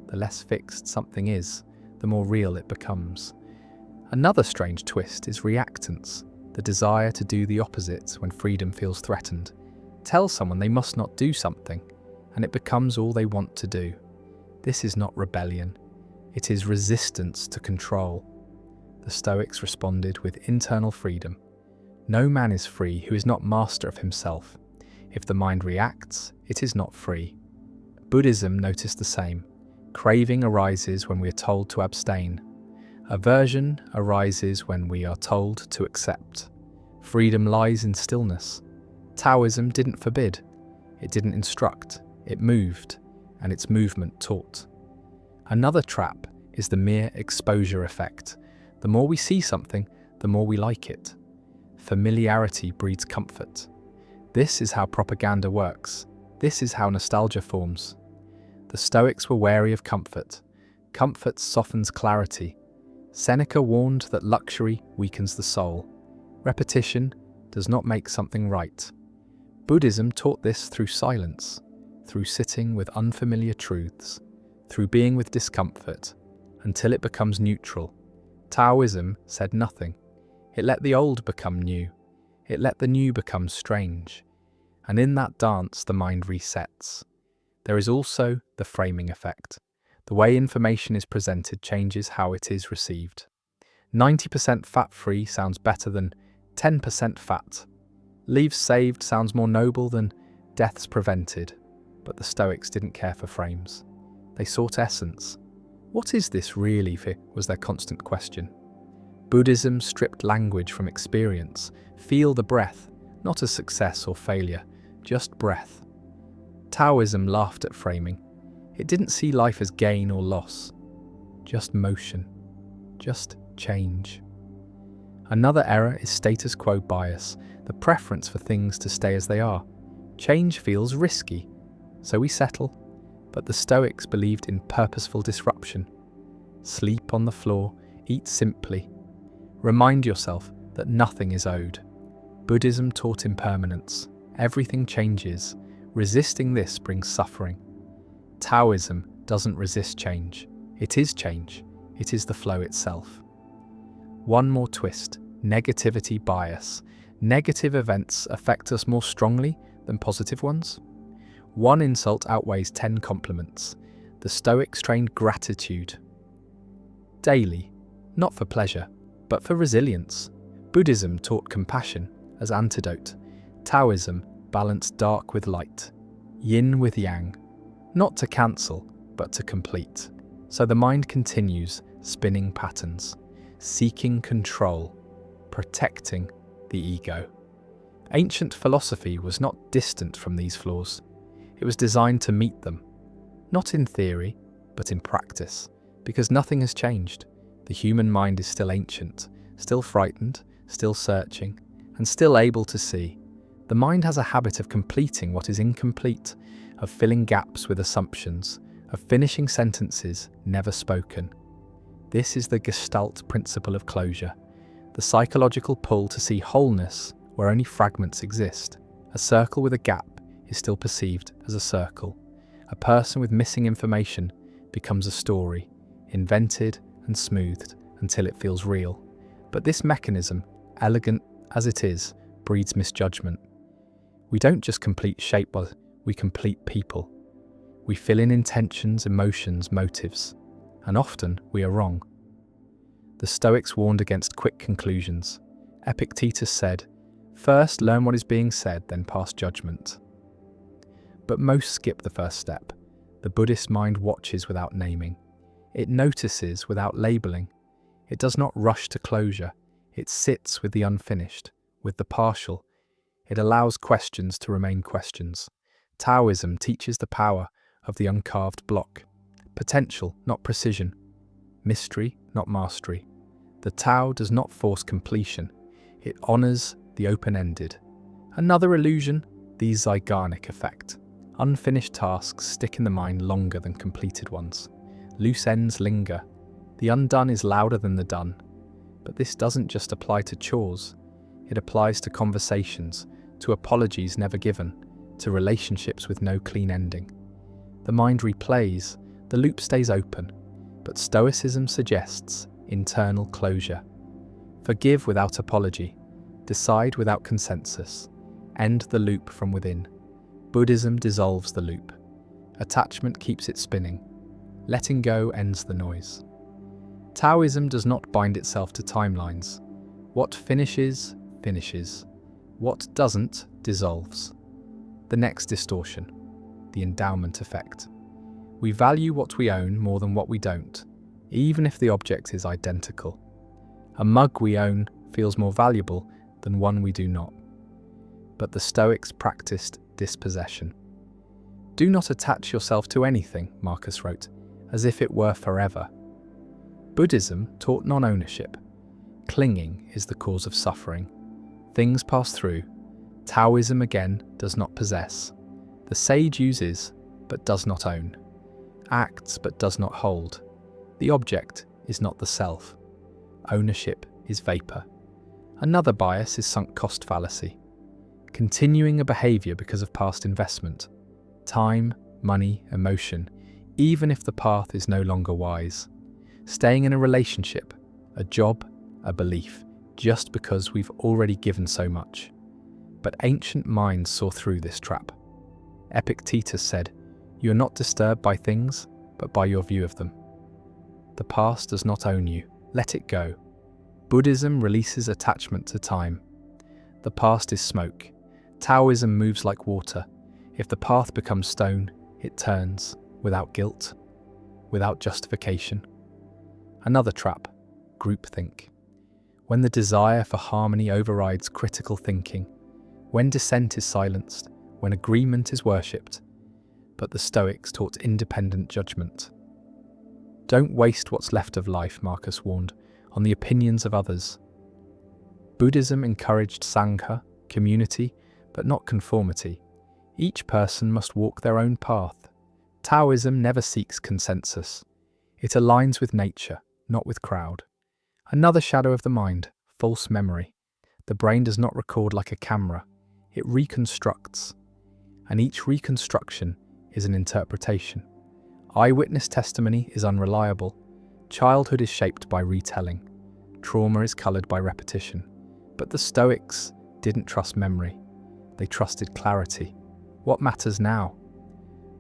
The less fixed something is, the more real it becomes. Another strange twist is reactance, the desire to do the opposite when freedom feels threatened. Tell someone they must not do something, and it becomes all they want to do. This is not rebellion, it is resistance to control. The Stoics responded with internal freedom. No man is free who is not master of himself. If the mind reacts, it is not free. Buddhism noticed the same. Craving arises when we are told to abstain. Aversion arises when we are told to accept. Freedom lies in stillness. Taoism didn't forbid, it didn't instruct, it moved, and its movement taught. Another trap is the mere exposure effect. The more we see something, the more we like it. Familiarity breeds comfort. This is how propaganda works. This is how nostalgia forms. The Stoics were wary of comfort. Comfort softens clarity. Seneca warned that luxury weakens the soul. Repetition does not make something right. Buddhism taught this through silence, through sitting with unfamiliar truths, through being with discomfort, until it becomes neutral. Taoism said nothing. It let the old become new. It let the new become strange. And in that dance, the mind resets. There is also the framing effect. The way information is presented changes how it is received. 90% fat-free sounds better than 10% fat. Lives saved sounds more noble than deaths prevented. But the Stoics didn't care for frames. They sought essence. What is this really? Was their constant question. Buddhism stripped language from experience. Feel the breath, not as success or failure, just breath. Taoism laughed at framing. It didn't see life as gain or loss, just motion, just change. Another error is status quo bias, the preference for things to stay as they are. Change feels risky, so we settle. But the Stoics believed in purposeful disruption. Sleep on the floor, eat simply. Remind yourself that nothing is owed. Buddhism taught impermanence. Everything changes. Resisting this brings suffering. Taoism doesn't resist change. It is change. It is the flow itself. One more twist, negativity bias. Negative events affect us more strongly than positive ones. One insult outweighs 10 compliments. The Stoics trained gratitude. Daily, not for pleasure, but for resilience. Buddhism taught compassion as antidote. Taoism balanced dark with light, yin with yang, not to cancel, but to complete. So the mind continues spinning patterns, seeking control, protecting the ego. Ancient philosophy was not distant from these flaws. It was designed to meet them, not in theory, but in practice, because nothing has changed. The human mind is still ancient, still frightened, still searching, and still able to see. The mind has a habit of completing what is incomplete, of filling gaps with assumptions, of finishing sentences never spoken. This is the Gestalt principle of closure, the psychological pull to see wholeness where only fragments exist. A circle with a gap is still perceived as a circle. A person with missing information becomes a story, invented and smoothed until it feels real. But this mechanism, elegant as it is, breeds misjudgment. We don't just complete shape, we complete people. We fill in intentions, emotions, motives, and often we are wrong. The Stoics warned against quick conclusions. Epictetus said, "First learn what is being said, then pass judgment." But most skip the first step. The Buddhist mind watches without naming. It notices without labeling. It does not rush to closure. It sits with the unfinished, with the partial. It allows questions to remain questions. Taoism teaches the power of the uncarved block. Potential, not precision. Mystery, not mastery. The Tao does not force completion. It honors the open-ended. Another illusion, the Zeigarnik effect. Unfinished tasks stick in the mind longer than completed ones. Loose ends linger. The undone is louder than the done. But this doesn't just apply to chores. It applies to conversations, to apologies never given, to relationships with no clean ending. The mind replays, the loop stays open, but Stoicism suggests internal closure. Forgive without apology. Decide without consensus. End the loop from within. Buddhism dissolves the loop. Attachment keeps it spinning. Letting go ends the noise. Taoism does not bind itself to timelines. What finishes, finishes. What doesn't, dissolves. The next distortion, the endowment effect. We value what we own more than what we don't, even if the object is identical. A mug we own feels more valuable than one we do not. But the Stoics practiced dispossession. Do not attach yourself to anything, Marcus wrote, as if it were forever. Buddhism taught non-ownership. Clinging is the cause of suffering. Things pass through. Taoism again does not possess. The sage uses, but does not own. Acts, but does not hold. The object is not the self. Ownership is vapor. Another bias is sunk cost fallacy. Continuing a behavior because of past investment. Time, money, emotion, even if the path is no longer wise. Staying in a relationship, a job, a belief, just because we've already given so much. But ancient minds saw through this trap. Epictetus said, "You are not disturbed by things, but by your view of them." The past does not own you. Let it go. Buddhism releases attachment to time. The past is smoke. Taoism moves like water. If the path becomes stone, it turns, without guilt, without justification. Another trap, groupthink. When the desire for harmony overrides critical thinking, when dissent is silenced, when agreement is worshipped. But the Stoics taught independent judgment. Don't waste what's left of life, Marcus warned, on the opinions of others. Buddhism encouraged Sangha, community, but not conformity. Each person must walk their own path. Taoism never seeks consensus. It aligns with nature, not with crowd. Another shadow of the mind, false memory. The brain does not record like a camera. It reconstructs. And each reconstruction is an interpretation. Eyewitness testimony is unreliable. Childhood is shaped by retelling. Trauma is coloured by repetition. But the Stoics didn't trust memory. They trusted clarity. What matters now?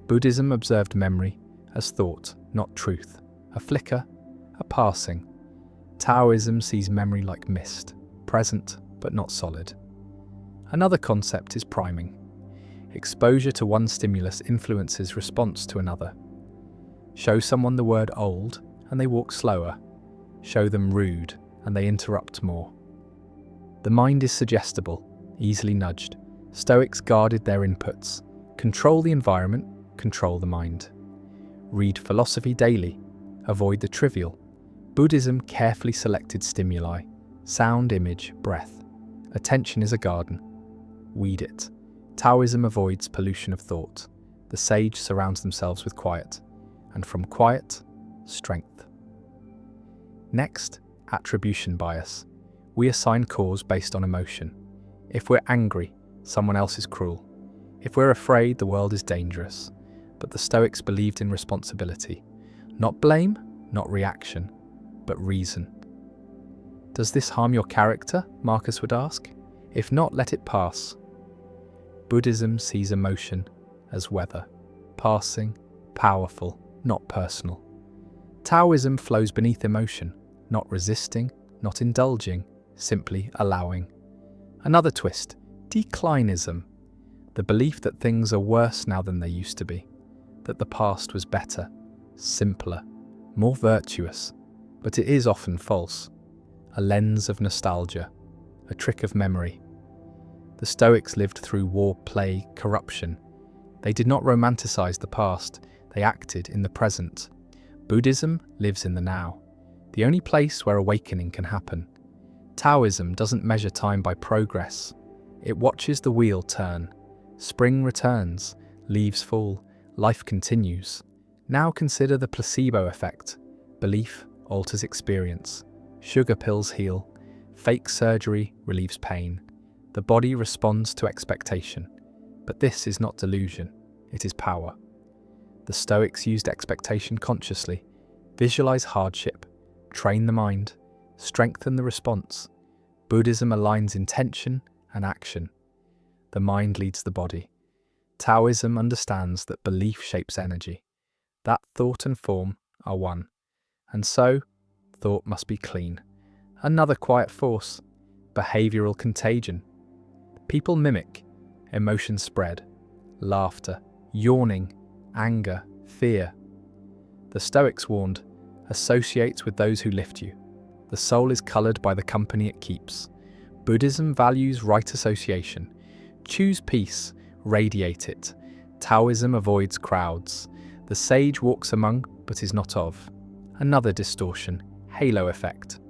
Buddhism observed memory as thought, not truth. A flicker, a passing. Taoism sees memory like mist, present but not solid. Another concept is priming. Exposure to one stimulus influences response to another. Show someone the word old and they walk slower. Show them rude and they interrupt more. The mind is suggestible, easily nudged. Stoics guarded their inputs. Control the environment, control the mind. Read philosophy daily. Avoid the trivial. Buddhism carefully selected stimuli. Sound, image, breath. Attention is a garden. Weed it. Taoism avoids pollution of thought. The sage surrounds themselves with quiet. And from quiet, strength. Next, attribution bias. We assign cause based on emotion. If we're angry, someone else is cruel. If we're afraid, the world is dangerous. But the Stoics believed in responsibility. Not blame, not reaction, but reason. Does this harm your character? Marcus would ask. If not, let it pass. Buddhism sees emotion as weather, passing, powerful, not personal. Taoism flows beneath emotion, not resisting, not indulging, simply allowing. Another twist, declinism, the belief that things are worse now than they used to be, that the past was better, simpler, more virtuous, but it is often false, a lens of nostalgia, a trick of memory. The Stoics lived through war, plague, corruption. They did not romanticize the past, they acted in the present. Buddhism lives in the now, the only place where awakening can happen. Taoism doesn't measure time by progress. It watches the wheel turn. Spring returns, leaves fall, life continues. Now consider the placebo effect. Belief alters experience. Sugar pills heal. Fake surgery relieves pain. The body responds to expectation. But this is not delusion, it is power. The Stoics used expectation consciously. Visualize hardship, train the mind, strengthen the response. Buddhism aligns intention and action. The mind leads the body. Taoism understands that belief shapes energy, that thought and form are one. And so, thought must be clean. Another quiet force, behavioral contagion. People mimic, emotions spread, laughter, yawning, anger, fear. The Stoics warned, associate with those who lift you. The soul is coloured by the company it keeps. Buddhism values right association. Choose peace, radiate it. Taoism avoids crowds. The sage walks among, but is not of. Another distortion, halo effect.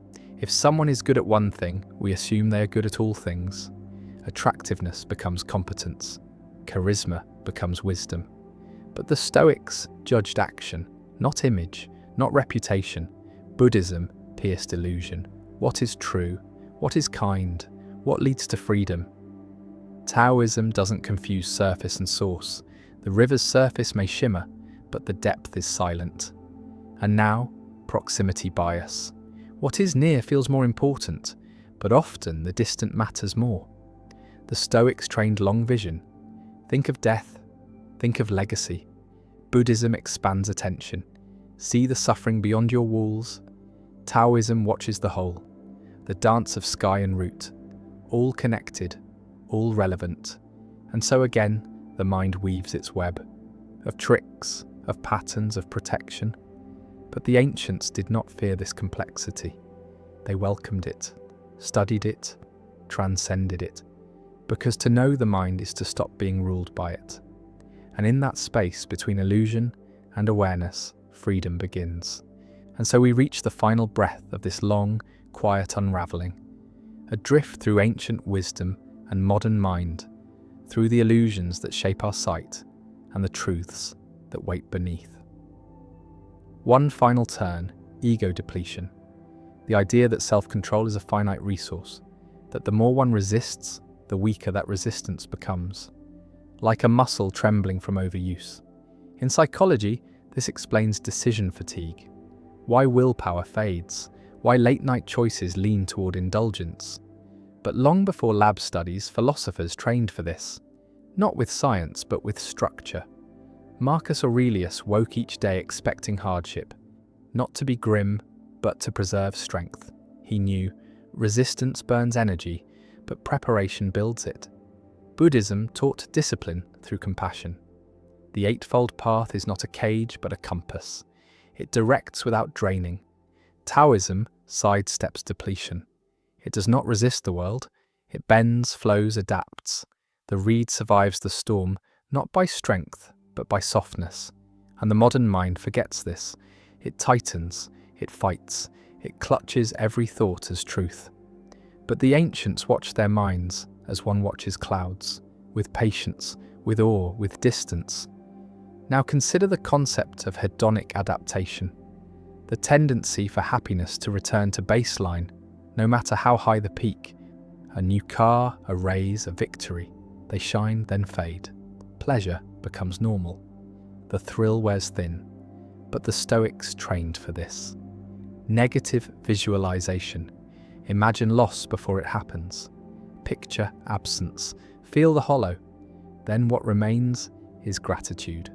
If someone is good at one thing, we assume they are good at all things. Attractiveness becomes competence. Charisma becomes wisdom. But the Stoics judged action, not image, not reputation. Buddhism pierced illusion. What is true? What is kind? What leads to freedom? Taoism doesn't confuse surface and source. The river's surface may shimmer, but the depth is silent. And now, proximity bias. What is near feels more important, but often the distant matters more. The Stoics trained long vision. Think of death, think of legacy. Buddhism expands attention. See the suffering beyond your walls. Taoism watches the whole, the dance of sky and root, all connected, all relevant. And so again, the mind weaves its web, of tricks, of patterns, of protection. But the ancients did not fear this complexity. They welcomed it, studied it, transcended it, because to know the mind is to stop being ruled by it. And in that space between illusion and awareness, freedom begins. And so we reach the final breath of this long, quiet unraveling, a drift through ancient wisdom and modern mind, through the illusions that shape our sight and the truths that wait beneath. One final turn, ego depletion. The idea that self-control is a finite resource, that the more one resists, the weaker that resistance becomes, like a muscle trembling from overuse. In psychology, this explains decision fatigue, why willpower fades, why late-night choices lean toward indulgence. But long before lab studies, philosophers trained for this, not with science but with structure. Marcus Aurelius woke each day expecting hardship, not to be grim, but to preserve strength. He knew resistance burns energy, but preparation builds it. Buddhism taught discipline through compassion. The Eightfold Path is not a cage but a compass. It directs without draining. Taoism sidesteps depletion. It does not resist the world. It bends, flows, adapts. The reed survives the storm, not by strength, but by softness. And the modern mind forgets this. It tightens, it fights, it clutches every thought as truth. But the ancients watched their minds as one watches clouds, with patience, with awe, with distance. Now consider the concept of hedonic adaptation, the tendency for happiness to return to baseline, no matter how high the peak. A new car, a raise, a victory. They shine, then fade. Pleasure becomes normal. The thrill wears thin. But the Stoics trained for this. Negative visualization. Imagine loss before it happens. Picture absence. Feel the hollow. Then what remains is gratitude,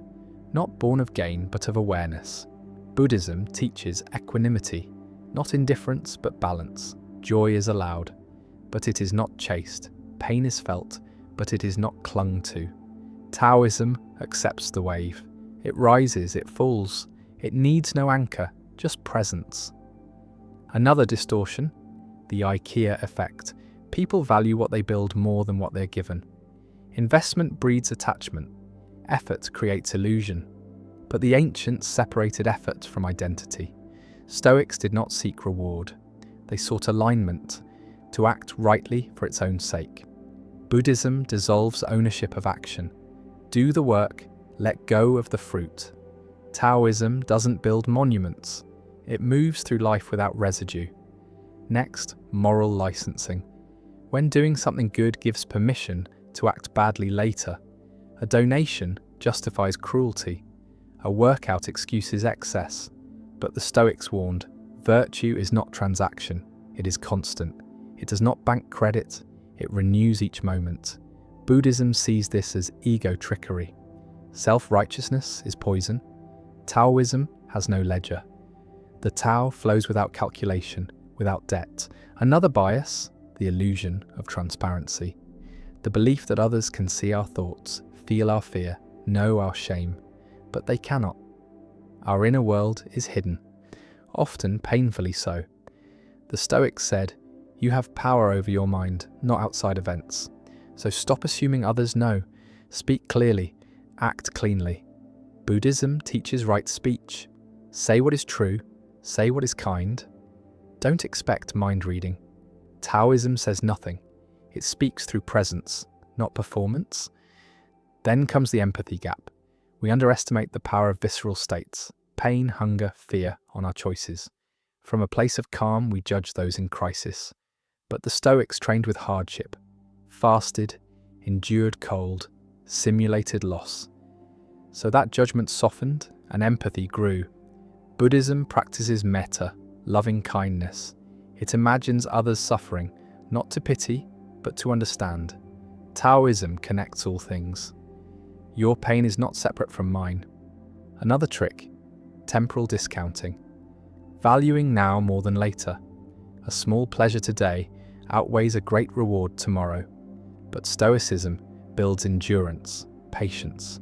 not born of gain but of awareness. Buddhism teaches equanimity, not indifference but balance. Joy is allowed, but it is not chased. Pain is felt, but it is not clung to. Taoism accepts the wave. It rises, it falls. It needs no anchor, just presence. Another distortion, the IKEA effect. People value what they build more than what they're given. Investment breeds attachment. Effort creates illusion. But the ancients separated effort from identity. Stoics did not seek reward. They sought alignment, to act rightly for its own sake. Buddhism dissolves ownership of action. Do the work, let go of the fruit. Taoism doesn't build monuments. It moves through life without residue. Next, moral licensing. When doing something good gives permission to act badly later. A donation justifies cruelty. A workout excuses excess. But the Stoics warned, virtue is not transaction, it is constant. It does not bank credit, it renews each moment. Buddhism sees this as ego trickery. Self-righteousness is poison. Taoism has no ledger. The Tao flows without calculation, without debt. Another bias, the illusion of transparency. The belief that others can see our thoughts, feel our fear, know our shame. But they cannot. Our inner world is hidden, often painfully so. The Stoics said, you have power over your mind, not outside events. So stop assuming others know. Speak clearly, act cleanly. Buddhism teaches right speech. Say what is true, say what is kind. Don't expect mind reading. Taoism says nothing. It speaks through presence, not performance. Then comes the empathy gap. We underestimate the power of visceral states, pain, hunger, fear on our choices. From a place of calm, we judge those in crisis. But the Stoics trained with hardship, fasted, endured cold, simulated loss. So that judgment softened and empathy grew. Buddhism practices metta, loving kindness. It imagines others' suffering, not to pity, but to understand. Taoism connects all things. Your pain is not separate from mine. Another trick, temporal discounting. Valuing now more than later. A small pleasure today outweighs a great reward tomorrow. But Stoicism builds endurance, patience.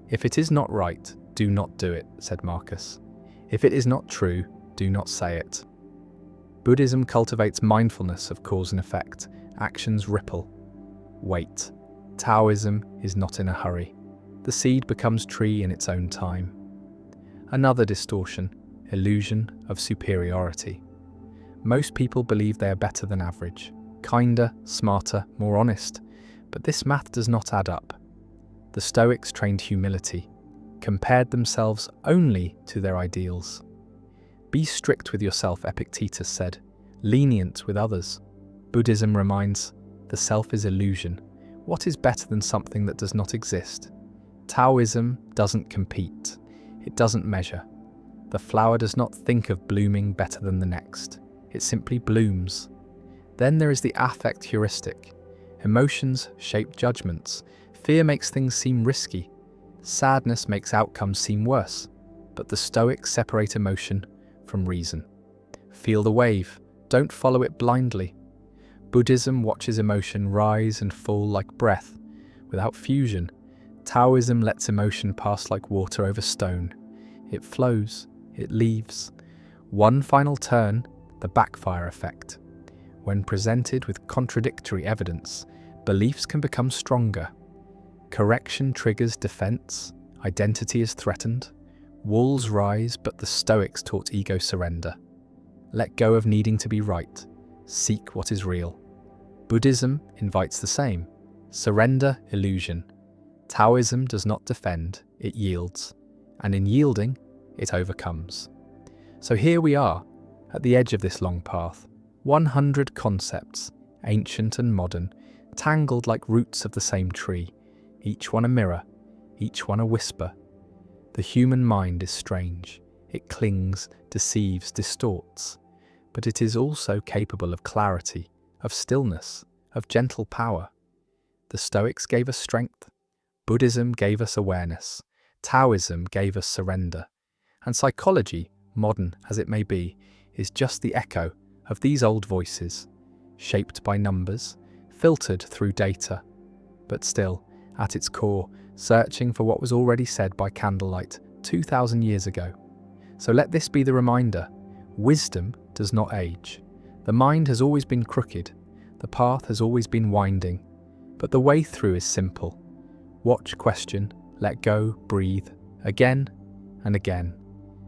If it is not right, do not do it, said Marcus. If it is not true, do not say it. Buddhism cultivates mindfulness of cause and effect. Actions ripple. Wait. Taoism is not in a hurry. The seed becomes tree in its own time. Another distortion, illusion of superiority. Most people believe they are better than average, kinder, smarter, more honest, but this math does not add up. The Stoics trained humility, compared themselves only to their ideals. Be strict with yourself, Epictetus said, lenient with others. Buddhism reminds, the self is illusion. What is better than something that does not exist? Taoism doesn't compete. It doesn't measure. The flower does not think of blooming better than the next. It simply blooms. Then there is the affect heuristic. Emotions shape judgments. Fear makes things seem risky. Sadness makes outcomes seem worse. But the Stoics separate emotion from reason. Feel the wave. Don't follow it blindly. Buddhism watches emotion rise and fall like breath, without fusion. Taoism lets emotion pass like water over stone. It flows, it leaves. One final turn, the backfire effect. When presented with contradictory evidence, beliefs can become stronger. Correction triggers defense, identity is threatened. Walls rise, but the Stoics taught ego surrender. Let go of needing to be right. Seek what is real. Buddhism invites the same. Surrender illusion. Taoism does not defend, it yields. And in yielding, it overcomes. So here we are, at the edge of this long path. 100 concepts, ancient and modern, tangled like roots of the same tree. Each one a mirror, each one a whisper. The human mind is strange. It clings, deceives, distorts. But it is also capable of clarity, of stillness, of gentle power. The Stoics gave us strength, Buddhism gave us awareness, Taoism gave us surrender, and psychology, modern as it may be, is just the echo of these old voices, shaped by numbers, filtered through data, but still, at its core, searching for what was already said by candlelight 2,000 years ago. So let this be the reminder: wisdom does not age. The mind has always been crooked, the path has always been winding, but the way through is simple. Watch, question, let go, breathe, again and again,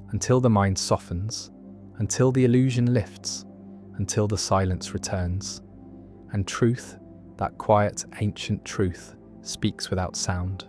until the mind softens, until the illusion lifts, until the silence returns, and truth, that quiet, ancient truth, speaks without sound.